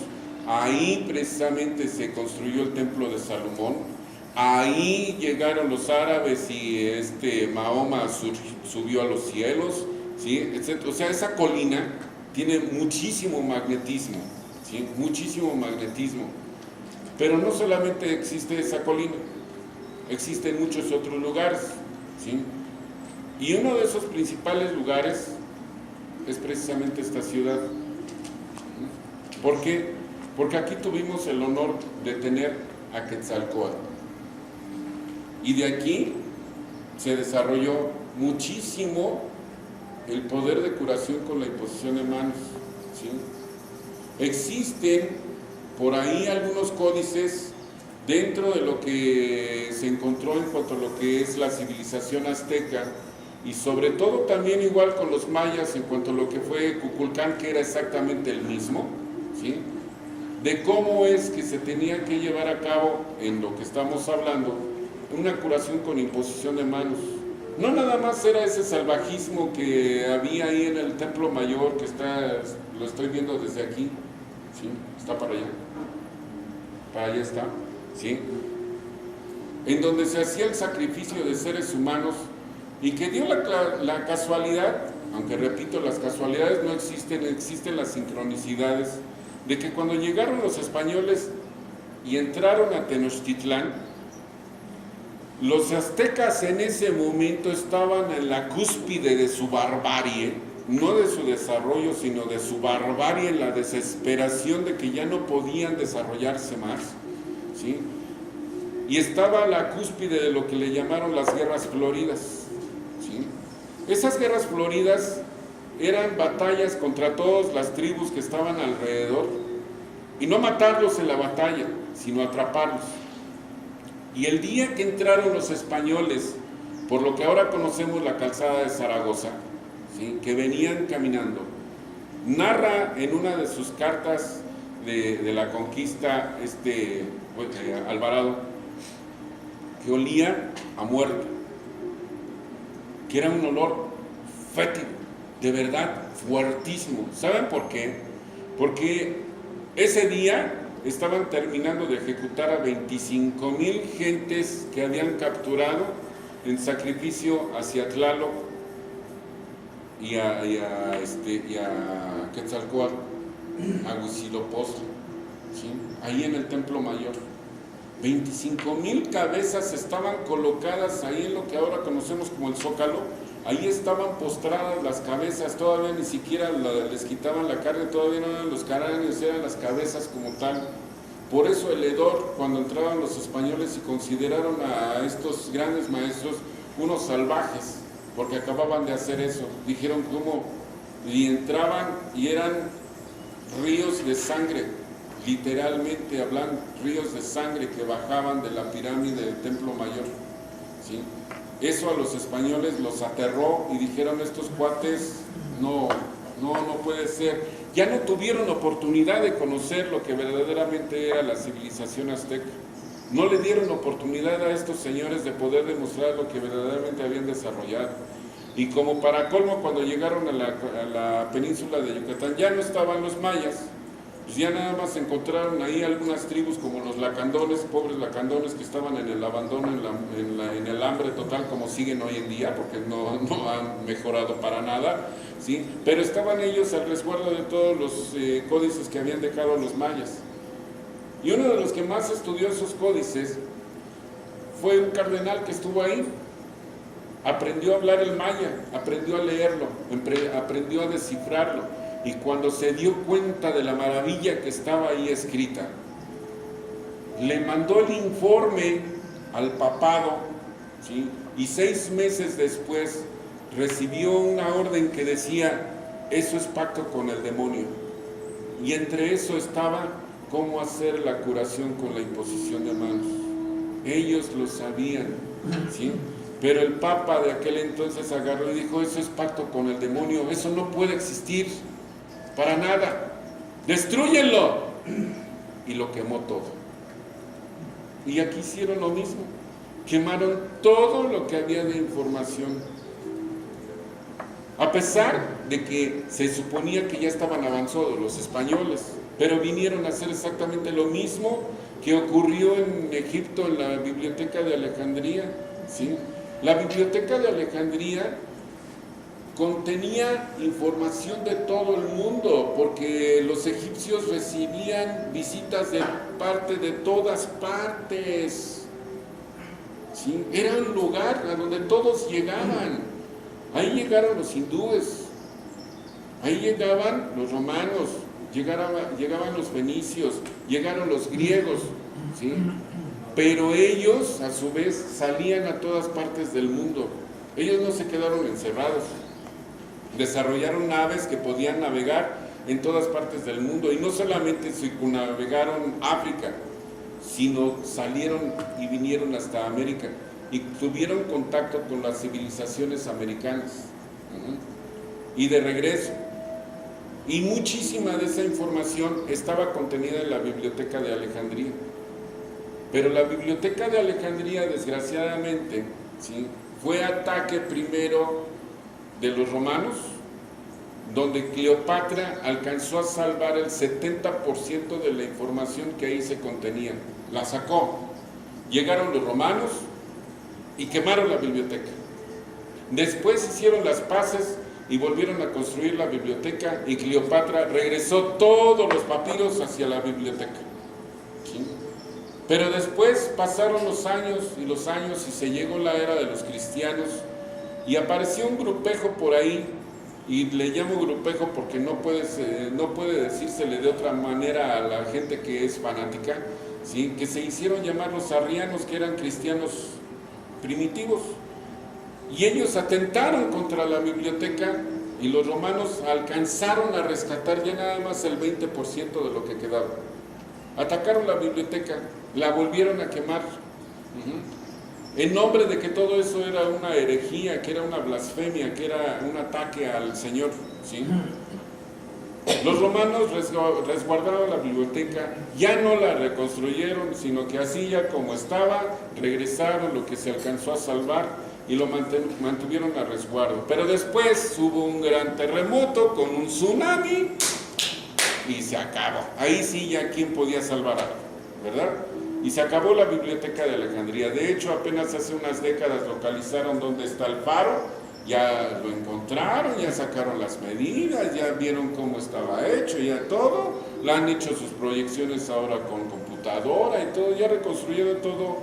ahí precisamente se construyó el templo de Salomón, ahí llegaron los árabes y Mahoma subió a los cielos, ¿sí? Etc. O sea, esa colina tiene muchísimo magnetismo, ¿sí? Muchísimo magnetismo. Pero no solamente existe esa colina, existen muchos otros lugares, ¿sí? Y uno de esos principales lugares es precisamente esta ciudad. ¿Por qué? Porque aquí tuvimos el honor de tener a Quetzalcóatl. Y de aquí se desarrolló muchísimo el poder de curación con la imposición de manos, ¿sí? Existen por ahí algunos códices dentro de lo que se encontró en cuanto a lo que es la civilización azteca y sobre todo también igual con los mayas en cuanto a lo que fue Kukulcán, que era exactamente el mismo, ¿sí? De cómo es que se tenía que llevar a cabo en lo que estamos hablando una curación con imposición de manos. No nada más era ese salvajismo que había ahí en el templo mayor, que lo estoy viendo desde aquí, ¿sí? Está para allá está, ¿sí? En donde se hacía el sacrificio de seres humanos y que dio la casualidad, aunque repito, las casualidades no existen, existen las sincronicidades, de que cuando llegaron los españoles y entraron a Tenochtitlán, los aztecas en ese momento estaban en la cúspide de su barbarie, no de su desarrollo, sino de su barbarie, en la desesperación de que ya no podían desarrollarse más, ¿sí? Y estaba a la cúspide de lo que le llamaron las guerras floridas, ¿sí? Esas guerras floridas eran batallas contra todas las tribus que estaban alrededor, y no matarlos en la batalla, sino atraparlos. Y el día que entraron los españoles, por lo que ahora conocemos la calzada de Zaragoza, ¿sí? Que venían caminando. Narra en una de sus cartas de la conquista Alvarado que olía a muerte, que era un olor fétido, de verdad fuertísimo. ¿Saben por qué? Porque ese día estaban terminando de ejecutar a 25,000 gentes que habían capturado en sacrificio hacia Tlaloc y a Quetzalcóatl, a Huitzilopochtli, ¿sí? Ahí en el Templo Mayor. 25,000 cabezas estaban colocadas ahí en lo que ahora conocemos como el Zócalo. Ahí estaban postradas las cabezas, todavía ni siquiera les quitaban la carne, todavía no eran los cráneos, eran las cabezas como tal. Por eso el hedor, cuando entraban los españoles y consideraron a estos grandes maestros unos salvajes, porque acababan de hacer eso, dijeron cómo, y entraban y eran ríos de sangre, literalmente hablando, ríos de sangre que bajaban de la pirámide del Templo Mayor, ¿sí? Eso a los españoles los aterró y dijeron, estos cuates no puede ser. Ya no tuvieron oportunidad de conocer lo que verdaderamente era la civilización azteca. No le dieron oportunidad a estos señores de poder demostrar lo que verdaderamente habían desarrollado. Y como para colmo, cuando llegaron a la península de Yucatán, ya no estaban los mayas, pues ya nada más encontraron ahí algunas tribus como los lacandones, pobres lacandones que estaban en el abandono, en el hambre total, como siguen hoy en día, porque no han mejorado para nada, ¿sí? Pero estaban ellos al resguardo de todos los códices que habían dejado los mayas. Y uno de los que más estudió esos códices fue un cardenal que estuvo ahí. Aprendió a hablar el maya, aprendió a leerlo, aprendió a descifrarlo. Y cuando se dio cuenta de la maravilla que estaba ahí escrita, le mandó el informe al papado, ¿sí? Y 6 meses después recibió una orden que decía, eso es pacto con el demonio. Y entre eso estaba cómo hacer la curación con la imposición de manos. Ellos lo sabían, ¿sí? Pero el papa de aquel entonces agarró y dijo, eso es pacto con el demonio, eso no puede existir. Para nada, destrúyenlo, y lo quemó todo. Y aquí hicieron lo mismo, quemaron todo lo que había de información, a pesar de que se suponía que ya estaban avanzados los españoles, pero vinieron a hacer exactamente lo mismo que ocurrió en Egipto, en la biblioteca de Alejandría, ¿sí? La biblioteca de Alejandría contenía información de todo el mundo, porque los egipcios recibían visitas de parte de todas partes, ¿sí? Era un lugar a donde todos llegaban. Ahí llegaron los hindúes, ahí llegaban los romanos, llegaban los fenicios, llegaron los griegos, ¿sí? Pero ellos a su vez salían a todas partes del mundo. Ellos no se quedaron encerrados. Desarrollaron naves que podían navegar en todas partes del mundo, y no solamente circunnavegaron África, sino salieron y vinieron hasta América y tuvieron contacto con las civilizaciones americanas, y de regreso. Y muchísima de esa información estaba contenida en la biblioteca de Alejandría. Pero la biblioteca de Alejandría, desgraciadamente, ¿sí?, fue ataque primero de los romanos, donde Cleopatra alcanzó a salvar el 70% de la información que ahí se contenía. La sacó. Llegaron los romanos y quemaron la biblioteca. Después hicieron las paces y volvieron a construir la biblioteca, y Cleopatra regresó todos los papiros hacia la biblioteca, ¿sí? Pero después pasaron los años y se llegó la era de los cristianos, y apareció un grupejo por ahí, y le llamo grupejo porque no puede decírsele de otra manera a la gente que es fanática, ¿sí?, que se hicieron llamar los arrianos, que eran cristianos primitivos, y ellos atentaron contra la biblioteca, y los romanos alcanzaron a rescatar ya nada más el 20% de lo que quedaba. Atacaron la biblioteca, la volvieron a quemar. en nombre de que todo eso era una herejía, que era una blasfemia, que era un ataque al Señor, ¿sí? Los romanos resguardaron la biblioteca, ya no la reconstruyeron, sino que así ya como estaba, regresaron lo que se alcanzó a salvar y lo mantuvieron a resguardo. Pero después hubo un gran terremoto con un tsunami y se acabó. Ahí sí ya quién podía salvar algo, ¿verdad? Y se acabó la biblioteca de Alejandría. De hecho, apenas hace unas décadas localizaron dónde está el faro. Ya lo encontraron, ya sacaron las medidas, ya vieron cómo estaba hecho, ya todo. Le han hecho sus proyecciones ahora con computadora y todo, ya reconstruyeron todo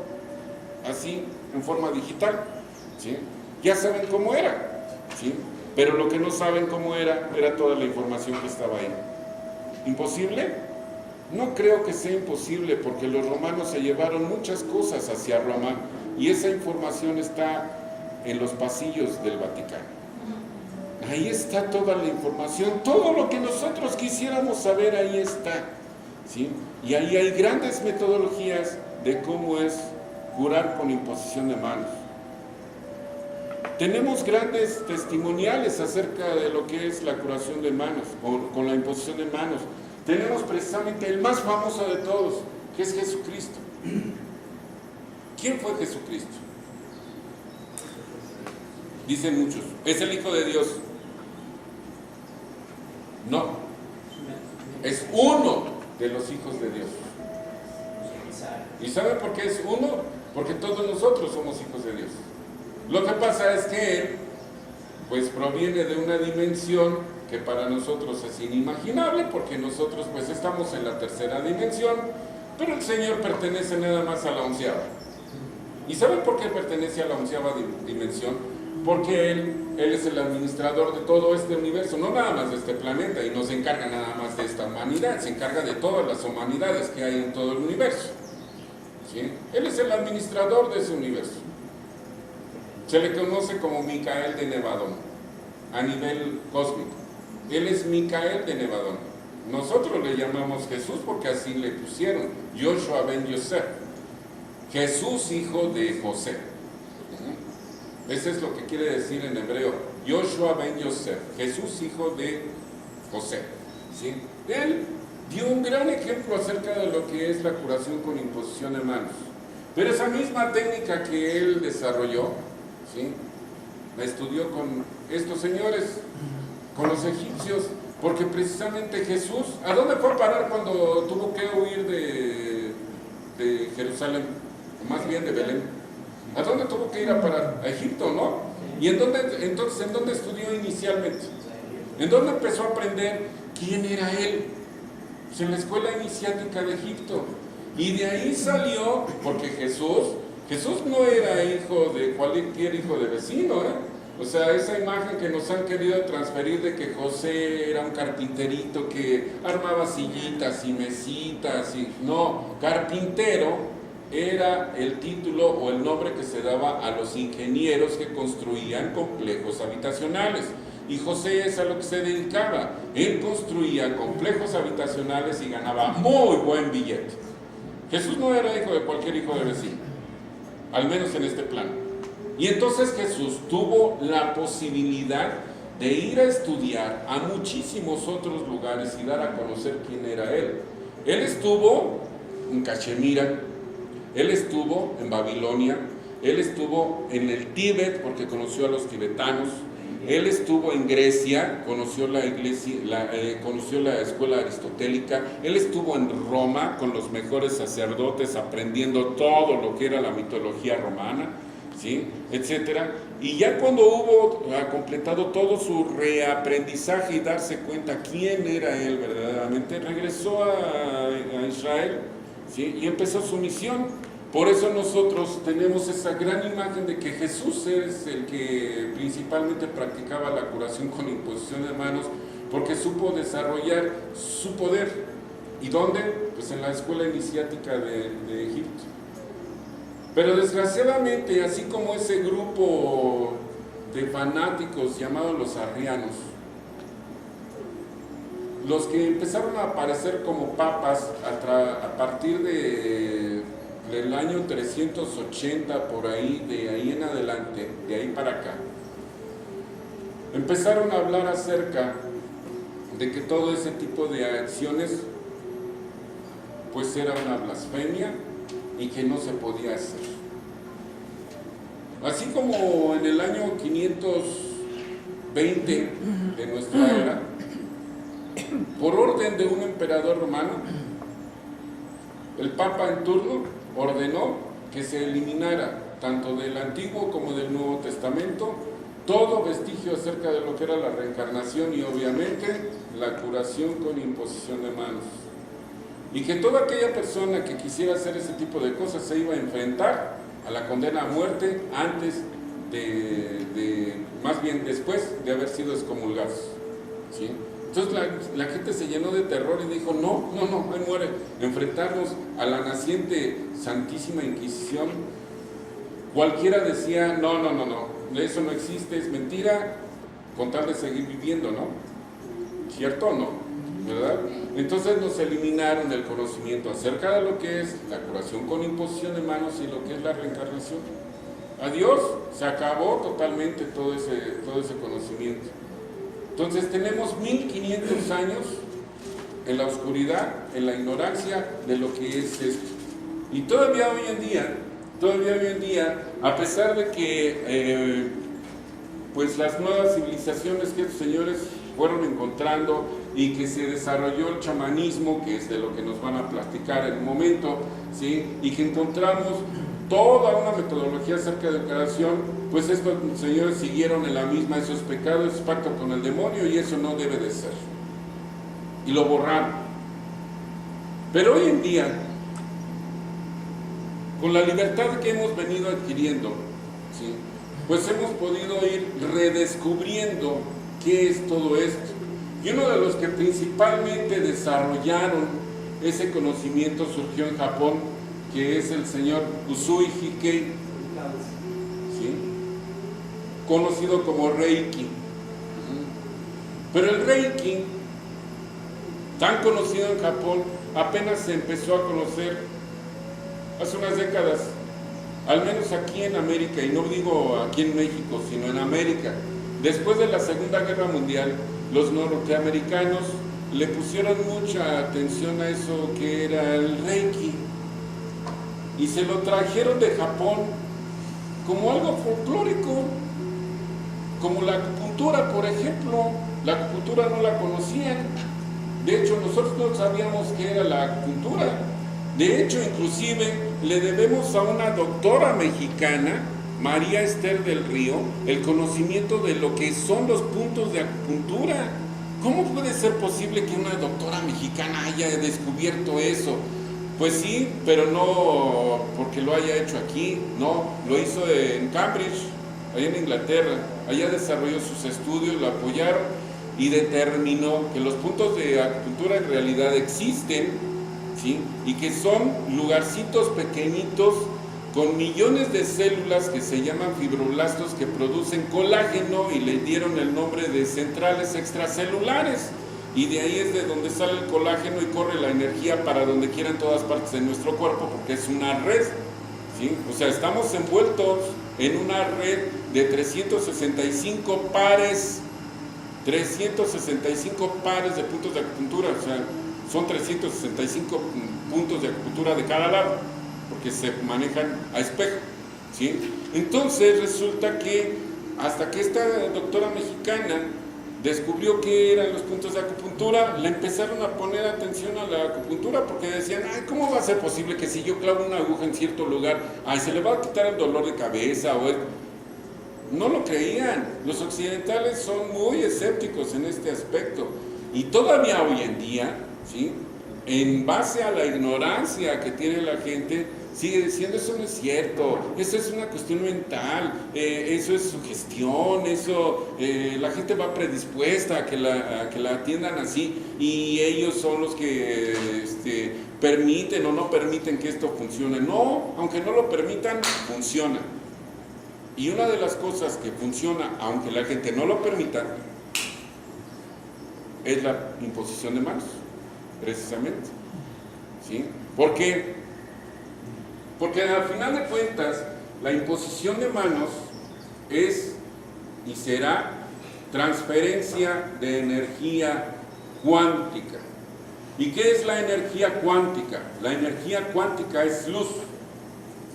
así, en forma digital, ¿sí? Ya saben cómo era, ¿sí? Pero lo que no saben cómo era toda la información que estaba ahí. ¿Imposible? No creo que sea imposible, porque los romanos se llevaron muchas cosas hacia Roma y esa información está en los pasillos del Vaticano. Ahí está toda la información, todo lo que nosotros quisiéramos saber, ahí está, ¿sí? Y ahí hay grandes metodologías de cómo es curar con imposición de manos. Tenemos grandes testimoniales acerca de lo que es la curación de manos, con la imposición de manos. Tenemos precisamente el más famoso de todos, que es Jesucristo. ¿Quién fue Jesucristo? Dicen muchos, ¿es el Hijo de Dios? No, es uno de los hijos de Dios. ¿Y saben por qué es uno? Porque todos nosotros somos hijos de Dios. Lo que pasa es que Él, pues proviene de una dimensión que para nosotros es inimaginable, porque nosotros pues estamos en la tercera dimensión, pero el Señor pertenece nada más a la 11ª. ¿Y saben por qué pertenece a la 11ª dimensión? Porque él es el administrador de todo este universo, no nada más de este planeta, y no se encarga nada más de esta humanidad, se encarga de todas las humanidades que hay en todo el universo, ¿sí? Él es el administrador de ese universo. Se le conoce como Micael de Nevadón, a nivel cósmico. Él es Micael de Nevadón. Nosotros le llamamos Jesús porque así le pusieron, Yoshua ben Yosef, Jesús hijo de José. Eso es lo que quiere decir en hebreo, Yoshua ben Yosef, Jesús hijo de José, ¿sí? Él dio un gran ejemplo acerca de lo que es la curación con imposición de manos. Pero esa misma técnica que él desarrolló, ¿sí?, la estudió con estos señores, con los egipcios, porque precisamente Jesús, ¿a dónde fue a parar cuando tuvo que huir de Jerusalén? O más bien de Belén. ¿A dónde tuvo que ir a parar? A Egipto, ¿no? ¿Y entonces en dónde estudió inicialmente? ¿En dónde empezó a aprender quién era él? Pues en la escuela iniciática de Egipto. Y de ahí salió, porque Jesús no era hijo de cualquier hijo de vecino, ¿eh? O sea, esa imagen que nos han querido transferir de que José era un carpinterito que armaba sillitas y mesitas, y no, carpintero era el título o el nombre que se daba a los ingenieros que construían complejos habitacionales. Y José es a lo que se dedicaba. Él construía complejos habitacionales y ganaba muy buen billete. Jesús no era hijo de cualquier hijo de vecino, al menos en este plano. Y entonces Jesús tuvo la posibilidad de ir a estudiar a muchísimos otros lugares y dar a conocer quién era Él. Él estuvo en Cachemira, Él estuvo en Babilonia, Él estuvo en el Tíbet porque conoció a los tibetanos, Él estuvo en Grecia, conoció la iglesia, conoció la escuela aristotélica, Él estuvo en Roma con los mejores sacerdotes aprendiendo todo lo que era la mitología romana, ¿sí?, etcétera. Y ya cuando hubo completado todo su reaprendizaje y darse cuenta quién era Él verdaderamente, regresó a Israel, ¿sí?, y empezó su misión. Por eso nosotros tenemos esa gran imagen de que Jesús es el que principalmente practicaba la curación con imposición de manos, porque supo desarrollar su poder. ¿Y dónde? Pues en la escuela iniciática de Egipto. Pero desgraciadamente, así como ese grupo de fanáticos llamados los arrianos, los que empezaron a aparecer como papas a partir de del año 380, por ahí, de ahí en adelante, de ahí para acá, empezaron a hablar acerca de que todo ese tipo de acciones pues era una blasfemia y que no se podía hacer. Así como en el año 520 de nuestra era, por orden de un emperador romano, el Papa en turno ordenó que se eliminara tanto del Antiguo como del Nuevo Testamento todo vestigio acerca de lo que era la reencarnación y obviamente la curación con imposición de manos. Y que toda aquella persona que quisiera hacer ese tipo de cosas se iba a enfrentar a la condena a muerte antes más bien después de haber sido excomulgados, ¿sí? Entonces la gente se llenó de terror y dijo, no, ahí muere. Enfrentarnos a la naciente Santísima Inquisición. Cualquiera decía, no, eso no existe, es mentira, con tal de seguir viviendo, ¿no? ¿Cierto o no? ¿Verdad? Entonces nos eliminaron del conocimiento acerca de lo que es la curación con imposición de manos y lo que es la reencarnación. Adiós, se acabó totalmente todo ese conocimiento. Entonces tenemos 1500 años en la oscuridad, en la ignorancia de lo que es esto. Y todavía hoy en día, a pesar de que pues las nuevas civilizaciones que estos señores fueron encontrando y que se desarrolló el chamanismo, que es de lo que nos van a platicar en un momento, ¿sí? Y que encontramos toda una metodología acerca de creación, pues estos señores siguieron en la misma, eso es pecado, eso es pacto con el demonio y eso no debe de ser. Y lo borraron. Pero hoy en día, con la libertad que hemos venido adquiriendo, ¿sí? Pues hemos podido ir redescubriendo qué es todo esto. Y uno de los que principalmente desarrollaron ese conocimiento surgió en Japón, que es el señor Usui Hikei, ¿sí? Conocido como Reiki. Pero el Reiki, tan conocido en Japón, apenas se empezó a conocer hace unas décadas, al menos aquí en América, y no digo aquí en México, sino en América. Después de la Segunda Guerra Mundial, los norteamericanos le pusieron mucha atención a eso que era el Reiki y se lo trajeron de Japón como algo folclórico, como la acupuntura, por ejemplo. La acupuntura no la conocían, de hecho nosotros no sabíamos qué era la acupuntura. De hecho, inclusive le debemos a una doctora mexicana, María Esther del Río, el conocimiento de lo que son los puntos de acupuntura. ¿Cómo puede ser posible que una doctora mexicana haya descubierto eso? Pues sí, pero no porque lo haya hecho aquí, no, lo hizo en Cambridge, allá en Inglaterra. Allá desarrolló sus estudios, lo apoyaron y determinó que los puntos de acupuntura en realidad existen, ¿sí? Y que son lugarcitos pequeñitos con millones de células que se llaman fibroblastos que producen colágeno y le dieron el nombre de centrales extracelulares. Y de ahí es de donde sale el colágeno y corre la energía para donde quiera en todas partes de nuestro cuerpo, porque es una red, ¿sí? O sea, estamos envueltos en una red de 365 pares de puntos de acupuntura. O sea, son 365 puntos de acupuntura de cada lado, porque se manejan a espejo, ¿sí? Entonces resulta que hasta que esta doctora mexicana descubrió qué eran los puntos de acupuntura, le empezaron a poner atención a la acupuntura, porque decían, ay, ¿cómo va a ser posible que si yo clavo una aguja en cierto lugar, ay, se le va a quitar el dolor de cabeza? No lo creían. Los occidentales son muy escépticos en este aspecto, y todavía hoy en día, ¿sí?, en base a la ignorancia que tiene la gente, sigue diciendo, eso no es cierto, eso es una cuestión mental, eso es sugestión, eso, la gente va predispuesta a que la atiendan así, y ellos son los que permiten o no permiten que esto funcione. No, aunque no lo permitan, funciona. Y una de las cosas que funciona, aunque la gente no lo permita, es la imposición de manos, precisamente, ¿sí? ¿Por qué? Porque al final de cuentas, la imposición de manos es y será transferencia de energía cuántica. ¿Y qué es la energía cuántica? La energía cuántica es luz.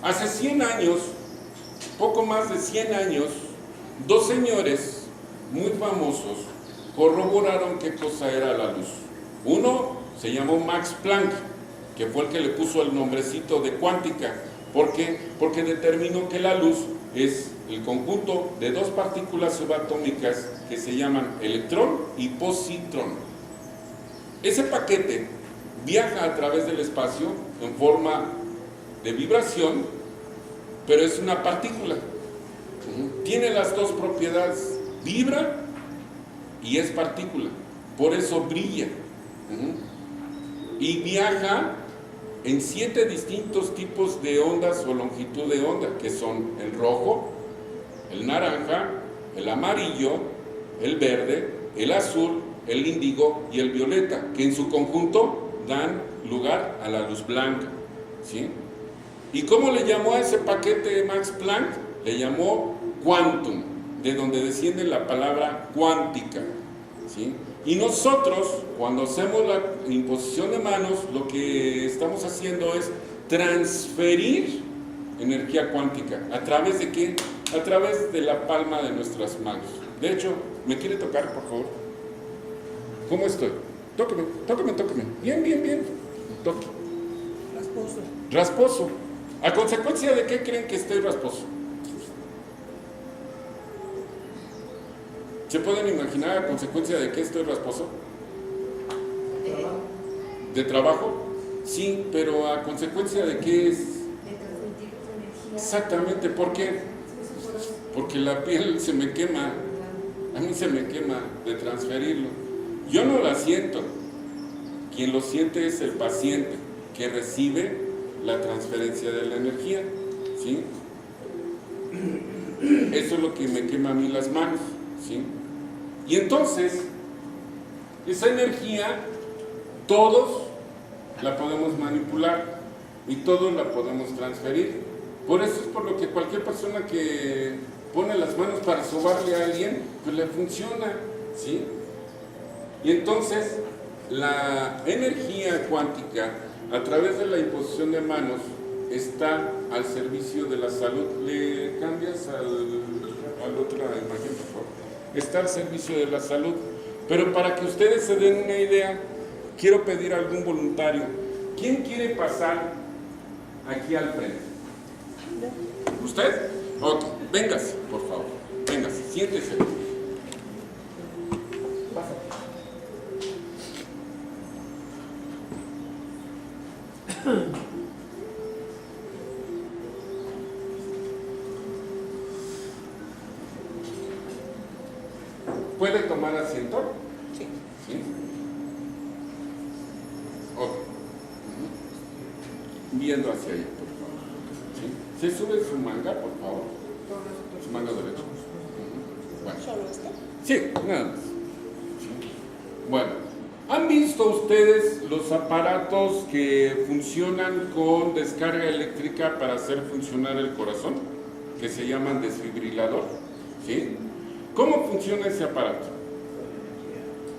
Hace 100 años, poco más de 100 años, dos señores muy famosos corroboraron qué cosa era la luz. Uno se llamó Max Planck, que fue el que le puso el nombrecito de cuántica. ¿Por qué? Porque determinó que la luz es el conjunto de dos partículas subatómicas que se llaman electrón y positrón. Ese paquete viaja a través del espacio en forma de vibración, pero es una partícula. Tiene las dos propiedades, vibra y es partícula, por eso brilla. Y viaja en 7 distintos tipos de ondas o longitud de onda, que son el rojo, el naranja, el amarillo, el verde, el azul, el índigo y el violeta, que en su conjunto dan lugar a la luz blanca, ¿sí? ¿Y cómo le llamó a ese paquete Max Planck? Le llamó quantum, de donde desciende la palabra cuántica, ¿sí? Y nosotros, cuando hacemos la imposición de manos, lo que estamos haciendo es transferir energía cuántica. ¿A través de qué? A través de la palma de nuestras manos. De hecho, ¿me quiere tocar, por favor? ¿Cómo estoy? Tóqueme, tóqueme, tóqueme. Bien, bien, bien. Toque. Rasposo. Rasposo. ¿A consecuencia de qué creen que estoy rasposo? ¿Se pueden imaginar a consecuencia de qué estoy rasposo? ¿De trabajo? Sí, pero a consecuencia de qué es. Exactamente, ¿por qué? Porque la piel se me quema, a mí se me quema de transferirlo. Yo no la siento, quien lo siente es el paciente que recibe la transferencia de la energía, ¿sí? Eso es lo que me quema a mí las manos, ¿sí? Y entonces, esa energía, todos la podemos manipular y todos la podemos transferir. Por eso es por lo que cualquier persona que pone las manos para sobarle a alguien, pues le funciona, ¿sí? Y entonces, la energía cuántica, a través de la imposición de manos, está al servicio de la salud. ¿Le cambias a la otra imagen, por favor? Está al servicio de la salud. Pero para que ustedes se den una idea, quiero pedir a algún voluntario. ¿Quién quiere pasar aquí al frente? ¿Usted? Ok, véngase, por favor. Véngase, siéntese. ¿Puede tomar asiento? Sí. ¿Sí? Ok. Viendo hacia allá, por favor. ¿Sí? Se sube su manga, por favor. Su manga derecha. Bueno. ¿Solo está? Sí, nada más. ¿Sí? Bueno, ¿han visto ustedes los aparatos que funcionan con descarga eléctrica para hacer funcionar el corazón? Que se llaman desfibrilador. ¿Sí? ¿Cómo funciona ese aparato?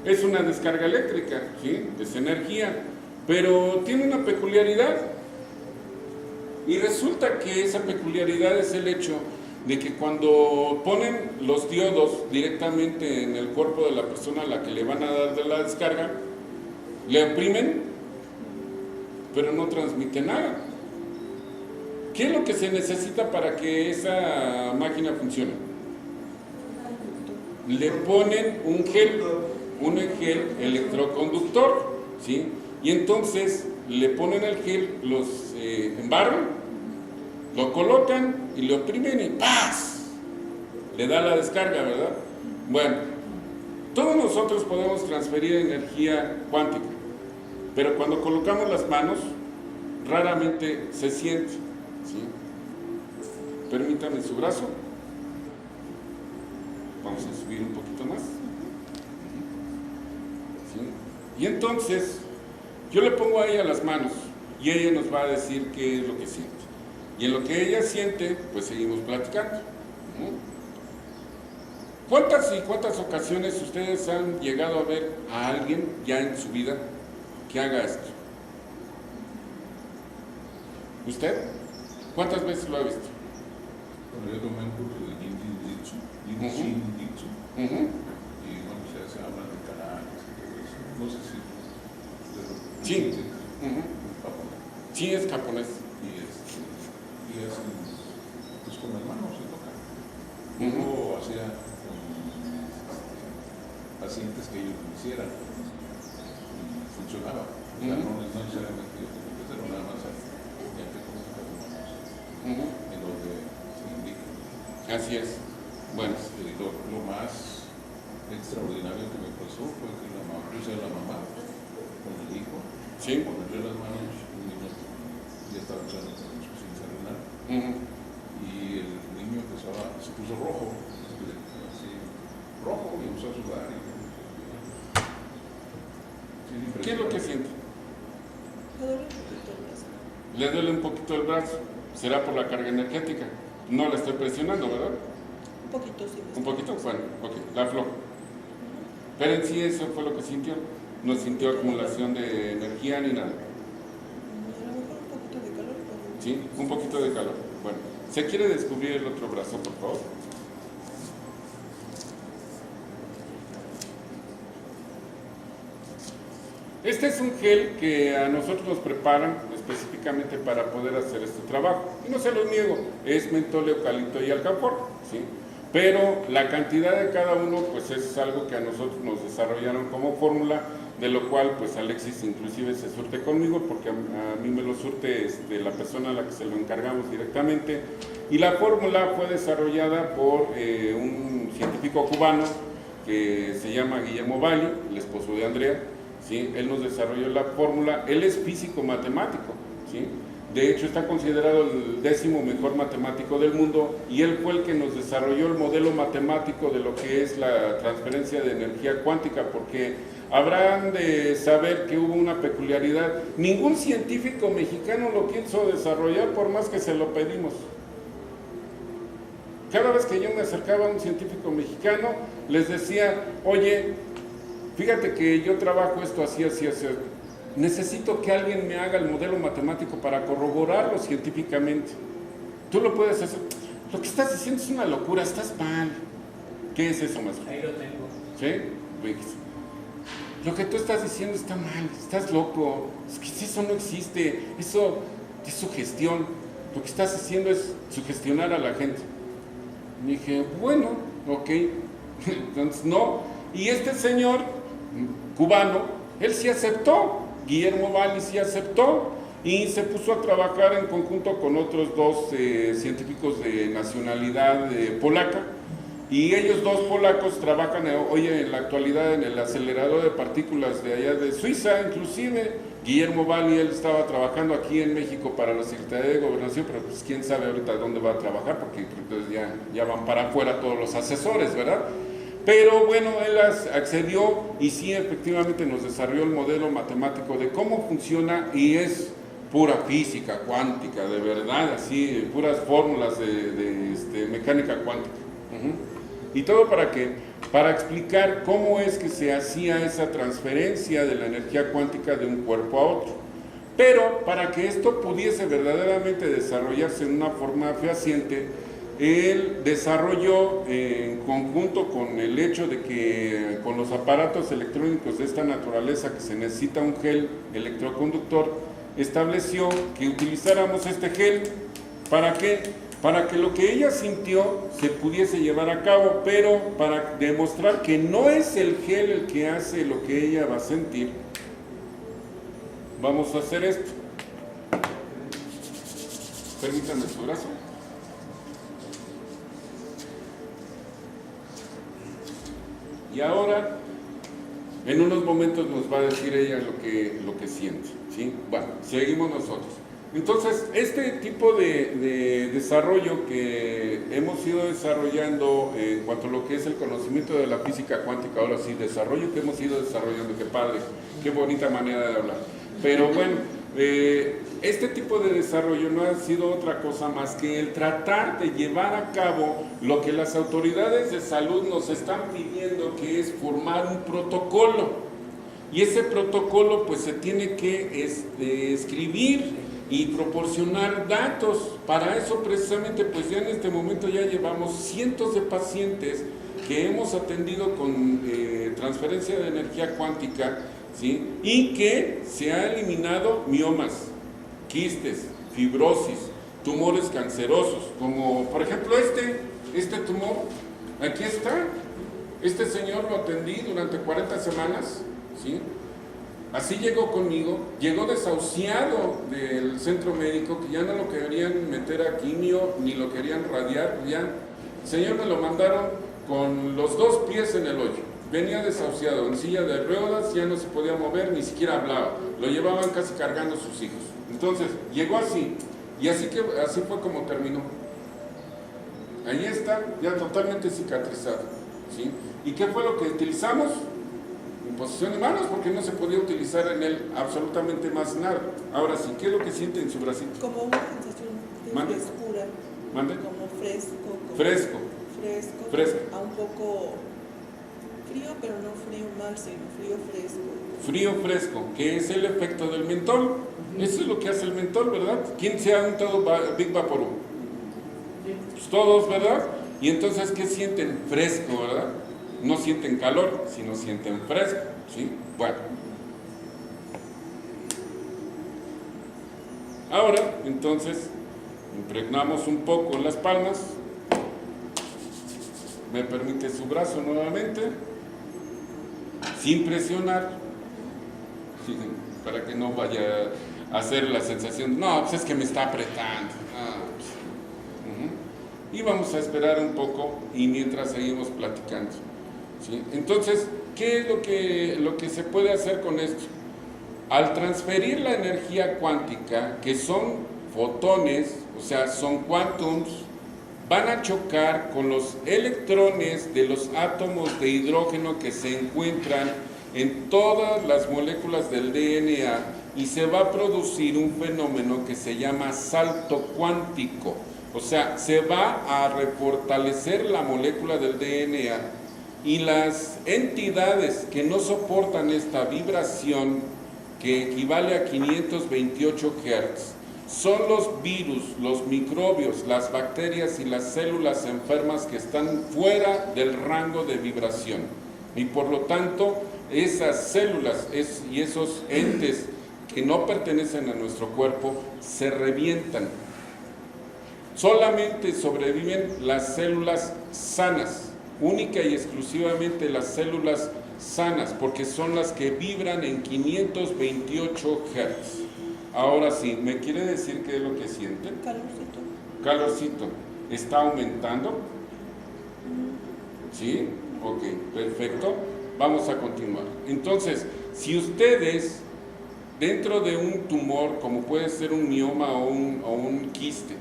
Es una descarga eléctrica, ¿sí? Es energía, pero tiene una peculiaridad. Y resulta que esa peculiaridad es el hecho de que cuando ponen los diodos directamente en el cuerpo de la persona a la que le van a dar de la descarga, le oprimen, pero no transmite nada. ¿Qué es lo que se necesita para que esa máquina funcione? Le ponen un gel electroconductor, ¿sí? Y entonces le ponen el gel, los embarran, lo colocan y lo oprimen y ¡paz! Le da la descarga, ¿verdad? Bueno, todos nosotros podemos transferir energía cuántica, pero cuando colocamos las manos, raramente se siente, ¿sí? Permítame su brazo. Vamos a subir un poquito más. ¿Sí? Y entonces, yo le pongo a ella las manos y ella nos va a decir qué es lo que siente. Y en lo que ella siente, pues seguimos platicando. ¿Cuántas y cuántas ocasiones ustedes han llegado a ver a alguien ya en su vida que haga esto? ¿Usted? ¿Cuántas veces lo ha visto? Bueno, yo tomé un curso de Jiu-Jitsu, y bueno, se hablan de karate, no sé si... Sí. Japonés. Sí, es japonés. Y hacen, pues con las manos se tocan. Yo hacía con pacientes que ellos lo hicieran y funcionaba. O sea, no necesariamente yo tengo que hacerlo, nada más ya que con las manos en donde se indica. Así es. Bueno. Lo más extraordinario que me pasó fue que puse a la mamá con el hijo, Sí. cuando yo las manos, el niño ya estaba echando sin serenar, y el niño se puso rojo, así, rojo, y empezó a sudar. ¿Qué es lo que siente? Me duele un poquito el brazo. Le duele un poquito el brazo. ¿Será por la carga energética? No la estoy presionando, ¿verdad? Un poquito sí. Un poquito, bueno, ok, la aflojo. Pero en sí eso fue lo que sintió. No sintió acumulación de energía ni nada. A lo mejor un poquito de calor, pero... ¿Sí? Un poquito de calor. Bueno, ¿se quiere descubrir el otro brazo, por favor? Este es un gel que a nosotros nos preparan específicamente para poder hacer este trabajo. Y no se los niego, es mentol, eucalipto y alcanfor, ¿sí? Pero la cantidad de cada uno pues es algo que a nosotros nos desarrollaron como fórmula, de lo cual pues Alexis inclusive se surte conmigo porque a mí me lo surte la persona a la que se lo encargamos directamente, y la fórmula fue desarrollada por un científico cubano que se llama Guillermo Valli, el esposo de Andrea, ¿sí? Él nos desarrolló la fórmula, él es físico matemático, ¿sí? De hecho está considerado el 10º mejor matemático del mundo, y él fue el que nos desarrolló el modelo matemático de lo que es la transferencia de energía cuántica, porque habrán de saber que hubo una peculiaridad. Ningún científico mexicano lo quiso desarrollar por más que se lo pedimos. Cada vez que yo me acercaba a un científico mexicano, les decía, oye, fíjate que yo trabajo esto así, así, así. Necesito que alguien me haga el modelo matemático para corroborarlo científicamente. Tú lo puedes hacer. Lo que estás diciendo es una locura, estás mal. ¿Qué es eso, maestro? Ahí lo tengo. ¿Sí? Lo que tú estás diciendo está mal, estás loco. Es que eso no existe, eso es sugestión. Lo que estás haciendo es sugestionar a la gente. Y dije, bueno, ok. Entonces no. Y este señor cubano, él sí aceptó. Guillermo Valli sí aceptó y se puso a trabajar en conjunto con otros dos científicos de nacionalidad polaca, y ellos dos polacos trabajan hoy en la actualidad en el acelerador de partículas de allá de Suiza. Inclusive Guillermo Valli, él estaba trabajando aquí en México para la Secretaría de Gobernación, pero pues quién sabe ahorita dónde va a trabajar, porque entonces ya van para afuera todos los asesores, ¿verdad? Pero bueno, él accedió y sí, efectivamente nos desarrolló el modelo matemático de cómo funciona, y es pura física cuántica, de verdad, así, puras fórmulas de mecánica cuántica. ¿Y todo para qué? Para explicar cómo es que se hacía esa transferencia de la energía cuántica de un cuerpo a otro. Pero para que esto pudiese verdaderamente desarrollarse en una forma fehaciente, él desarrolló en conjunto con el hecho de que con los aparatos electrónicos de esta naturaleza que se necesita un gel electroconductor, estableció que utilizáramos este gel. ¿Para qué? Para que lo que ella sintió se pudiese llevar a cabo, pero para demostrar que no es el gel el que hace lo que ella va a sentir, vamos a hacer esto. Permítanme su brazo. Y ahora, en unos momentos nos va a decir ella lo que siente, ¿sí? Bueno, seguimos nosotros. Entonces, este tipo de desarrollo que hemos ido desarrollando en cuanto a lo que es el conocimiento de la física cuántica, ahora sí, desarrollo que hemos ido desarrollando, qué padre, qué bonita manera de hablar. Pero bueno, este tipo de desarrollo no ha sido otra cosa más que el tratar de llevar a cabo lo que las autoridades de salud nos están pidiendo, que es formar un protocolo. Y ese protocolo pues se tiene que escribir y proporcionar datos. Para eso precisamente pues ya en este momento ya llevamos cientos de pacientes que hemos atendido con transferencia de energía cuántica, ¿sí? Y que se ha eliminado miomas, quistes, fibrosis, tumores cancerosos, como por ejemplo este tumor, aquí está, este señor lo atendí durante 40 semanas, ¿sí? Así llegó conmigo, llegó desahuciado del centro médico, que ya no lo querían meter a quimio, ni lo querían radiar, ya, el señor me lo mandaron con los 2 pies en el hoyo, venía desahuciado, en silla de ruedas, ya no se podía mover, ni siquiera hablaba, lo llevaban casi cargando a sus hijos. Entonces, llegó así, y así fue como terminó. Ahí está, ya totalmente cicatrizado, ¿sí? ¿Y qué fue lo que utilizamos? Imposición de manos, porque no se podía utilizar en él absolutamente más nada. Ahora sí, ¿qué es lo que siente en su bracito? Como una sensación de ¿Mande? frescura. ¿Mande? Como fresco. Fresco. Fresco. A un poco frío, pero no frío mal, sino frío fresco. Frío fresco, que es el efecto del mentol. Eso es lo que hace el mentol, ¿verdad? ¿Quién se ha untado Big Vaporub? Pues todos, ¿verdad? Y entonces, ¿qué sienten? Fresco, ¿verdad? No sienten calor, sino sienten fresco, ¿sí? Bueno. Ahora, entonces, impregnamos un poco las palmas. Me permite su brazo nuevamente, sin presionar, para que no vaya a hacer la sensación, no, pues es que me está apretando. Y vamos a esperar un poco y mientras seguimos platicando, ¿sí? Entonces, ¿qué es lo que se puede hacer con esto? Al transferir la energía cuántica, que son fotones, o sea, son quantums, van a chocar con los electrones de los átomos de hidrógeno que se encuentran en todas las moléculas del DNA y se va a producir un fenómeno que se llama salto cuántico. O sea, se va a refortalecer la molécula del DNA y las entidades que no soportan esta vibración, que equivale a 528 Hz, son los virus, los microbios, las bacterias y las células enfermas que están fuera del rango de vibración. Y por lo tanto, esas células y esos entes que no pertenecen a nuestro cuerpo se revientan. Solamente sobreviven las células sanas, única y exclusivamente las células sanas, porque son las que vibran en 528 Hz. Ahora sí, ¿me quiere decir qué es lo que siente? Calorcito. Calorcito. ¿Está aumentando? ¿Sí? Ok, perfecto. Vamos a continuar. Entonces, si ustedes, dentro de un tumor, como puede ser un mioma o un quiste,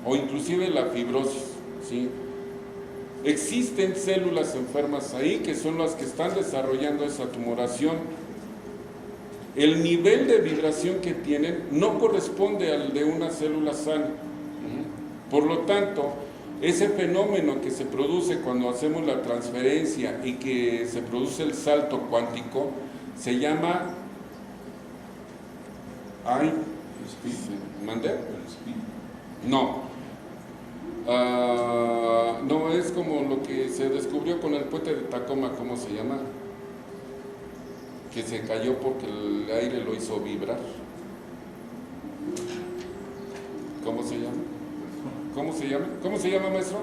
o inclusive la fibrosis, ¿sí? Existen células enfermas ahí que son las que están desarrollando esa tumoración. El nivel de vibración que tienen no corresponde al de una célula sana. Por lo tanto, ese fenómeno que se produce cuando hacemos la transferencia y que se produce el salto cuántico se llama ¿Mandé? No. No, es como lo que se descubrió con el puente de Tacoma, ¿cómo se llama? Que se cayó porque el aire lo hizo vibrar. ¿Cómo se llama? ¿Cómo se llama? ¿Cómo se llama, maestro?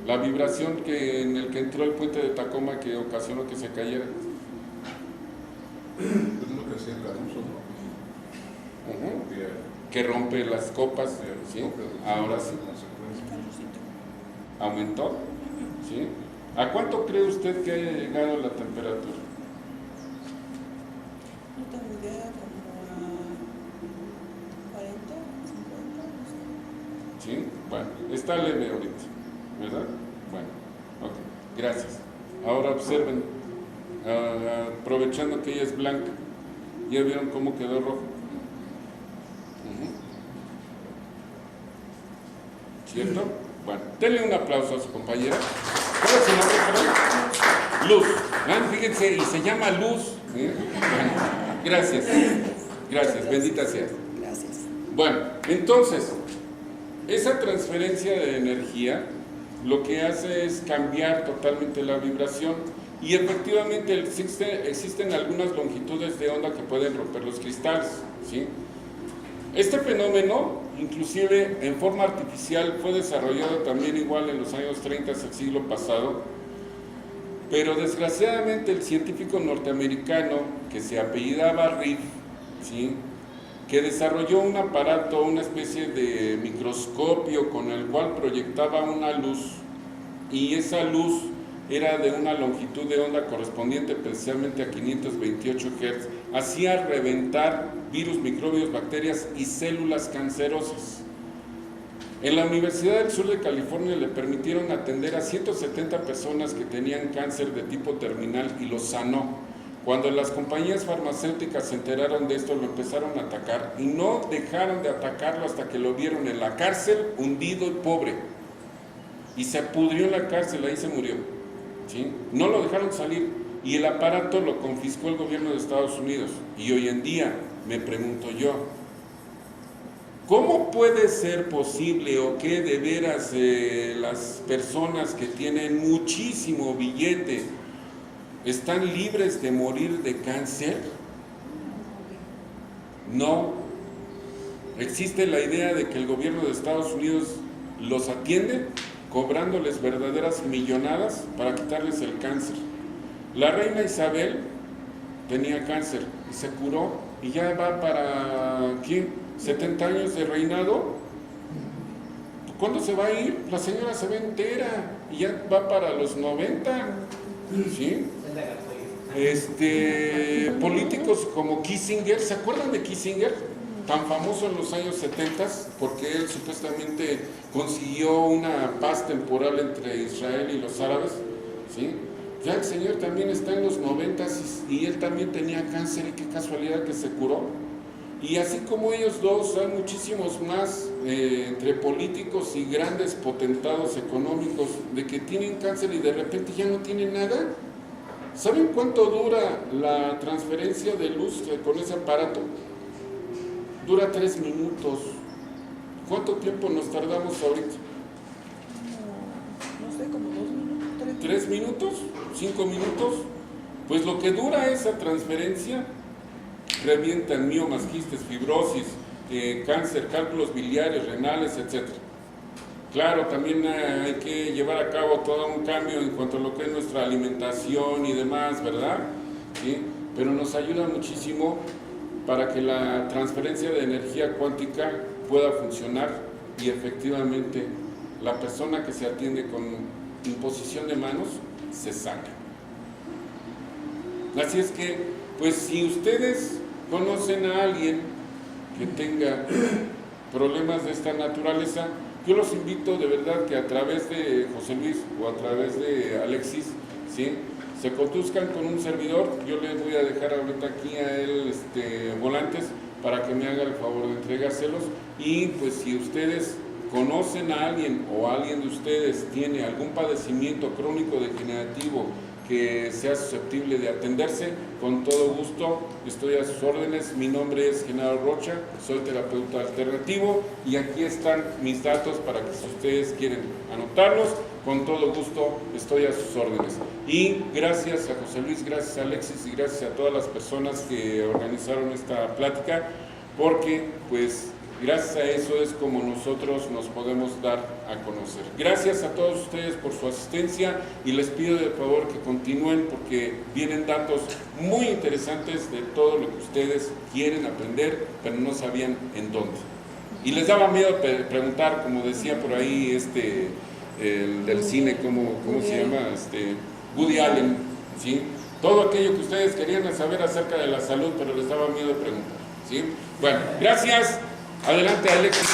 La vibración en el que entró el puente de Tacoma que ocasionó que se cayera. Es lo que hacía Caruso, ¿no? Que rompe las copas, ¿sí? Ahora sí. Calorcito. ¿Aumentó? ¿Sí? ¿A cuánto cree usted que haya llegado la temperatura? No tengo idea, como a 40, 50, no sé. ¿Sí? Bueno, está leve ahorita, ¿verdad? Bueno, ok, gracias. Ahora observen, aprovechando que ella es blanca. ¿Ya vieron cómo quedó rojo? ¿Cierto? Bueno, denle un aplauso a su compañera. ¿Cuál es su nombre, perdón? Luz. Fíjense, y se llama Luz. Bueno, gracias. Gracias, bendita seas. Gracias. Bueno, entonces, esa transferencia de energía lo que hace es cambiar totalmente la vibración y efectivamente existen algunas longitudes de onda que pueden romper los cristales, ¿sí? Este fenómeno, inclusive en forma artificial, fue desarrollado también igual en los años 30 del siglo pasado, pero desgraciadamente el científico norteamericano que se apellidaba Riff, ¿sí?, que desarrolló un aparato, una especie de microscopio con el cual proyectaba una luz, y esa luz era de una longitud de onda correspondiente precisamente a 528 Hz, hacía reventar virus, microbios, bacterias y células cancerosas. En la Universidad del Sur de California le permitieron atender a 170 personas que tenían cáncer de tipo terminal y los sanó. Cuando las compañías farmacéuticas se enteraron de esto, lo empezaron a atacar y no dejaron de atacarlo hasta que lo vieron en la cárcel, hundido y pobre. Y se pudrió en la cárcel, ahí se murió, ¿sí? No lo dejaron salir y el aparato lo confiscó el gobierno de Estados Unidos. Y hoy en día, me pregunto yo, ¿cómo puede ser posible o que de veras las personas que tienen muchísimo billete están libres de morir de cáncer? No. Existe la idea de que el gobierno de Estados Unidos los atiende cobrándoles verdaderas millonadas para quitarles el cáncer. La reina Isabel tenía cáncer y se curó y ya va para, ¿qué?, 70 años de reinado. ¿Cuándo se va a ir? La señora se ve entera y ya va para los 90, ¿sí? Políticos como Kissinger, ¿se acuerdan de Kissinger? Tan famoso en los años 70 porque él supuestamente consiguió una paz temporal entre Israel y los árabes, ¿sí? Ya el señor también está en los 90 y él también tenía cáncer y qué casualidad que se curó. Y así como ellos dos, hay muchísimos más entre políticos y grandes potentados económicos de que tienen cáncer y de repente ya no tienen nada. ¿Saben cuánto dura la transferencia de luz con ese aparato? Dura 3 minutos. ¿Cuánto tiempo nos tardamos ahorita? No sé, como 2 minutos, 3 minutos, 5 minutos. Pues lo que dura esa transferencia, revientan miomas, quistes, fibrosis, cáncer, cálculos biliares, renales, etc. Claro, también hay que llevar a cabo todo un cambio en cuanto a lo que es nuestra alimentación y demás, ¿verdad? ¿Sí? Pero nos ayuda muchísimo para que la transferencia de energía cuántica pueda funcionar y efectivamente la persona que se atiende con imposición de manos se sana. Así es que, pues si ustedes conocen a alguien que tenga problemas de esta naturaleza, yo los invito de verdad que a través de José Luis o a través de Alexis, ¿sí?, se conduzcan con un servidor. Yo les voy a dejar ahorita aquí a él volantes para que me haga el favor de entregárselos. Y pues si ustedes conocen a alguien o alguien de ustedes tiene algún padecimiento crónico degenerativo que sea susceptible de atenderse, con todo gusto estoy a sus órdenes. Mi nombre es Genaro Rocha, soy terapeuta alternativo y aquí están mis datos para que si ustedes quieren anotarlos, con todo gusto estoy a sus órdenes. Y gracias a José Luis, gracias a Alexis y gracias a todas las personas que organizaron esta plática, porque pues gracias a eso es como nosotros nos podemos dar a conocer. Gracias a todos ustedes por su asistencia y les pido de favor que continúen porque vienen datos muy interesantes de todo lo que ustedes quieren aprender, pero no sabían en dónde. Y les daba miedo preguntar, como decía por ahí el del cine, ¿cómo se llama? Woody Allen, ¿sí? Todo aquello que ustedes querían saber acerca de la salud, pero les daba miedo preguntar, ¿sí? Bueno, gracias. Adelante, Alexis.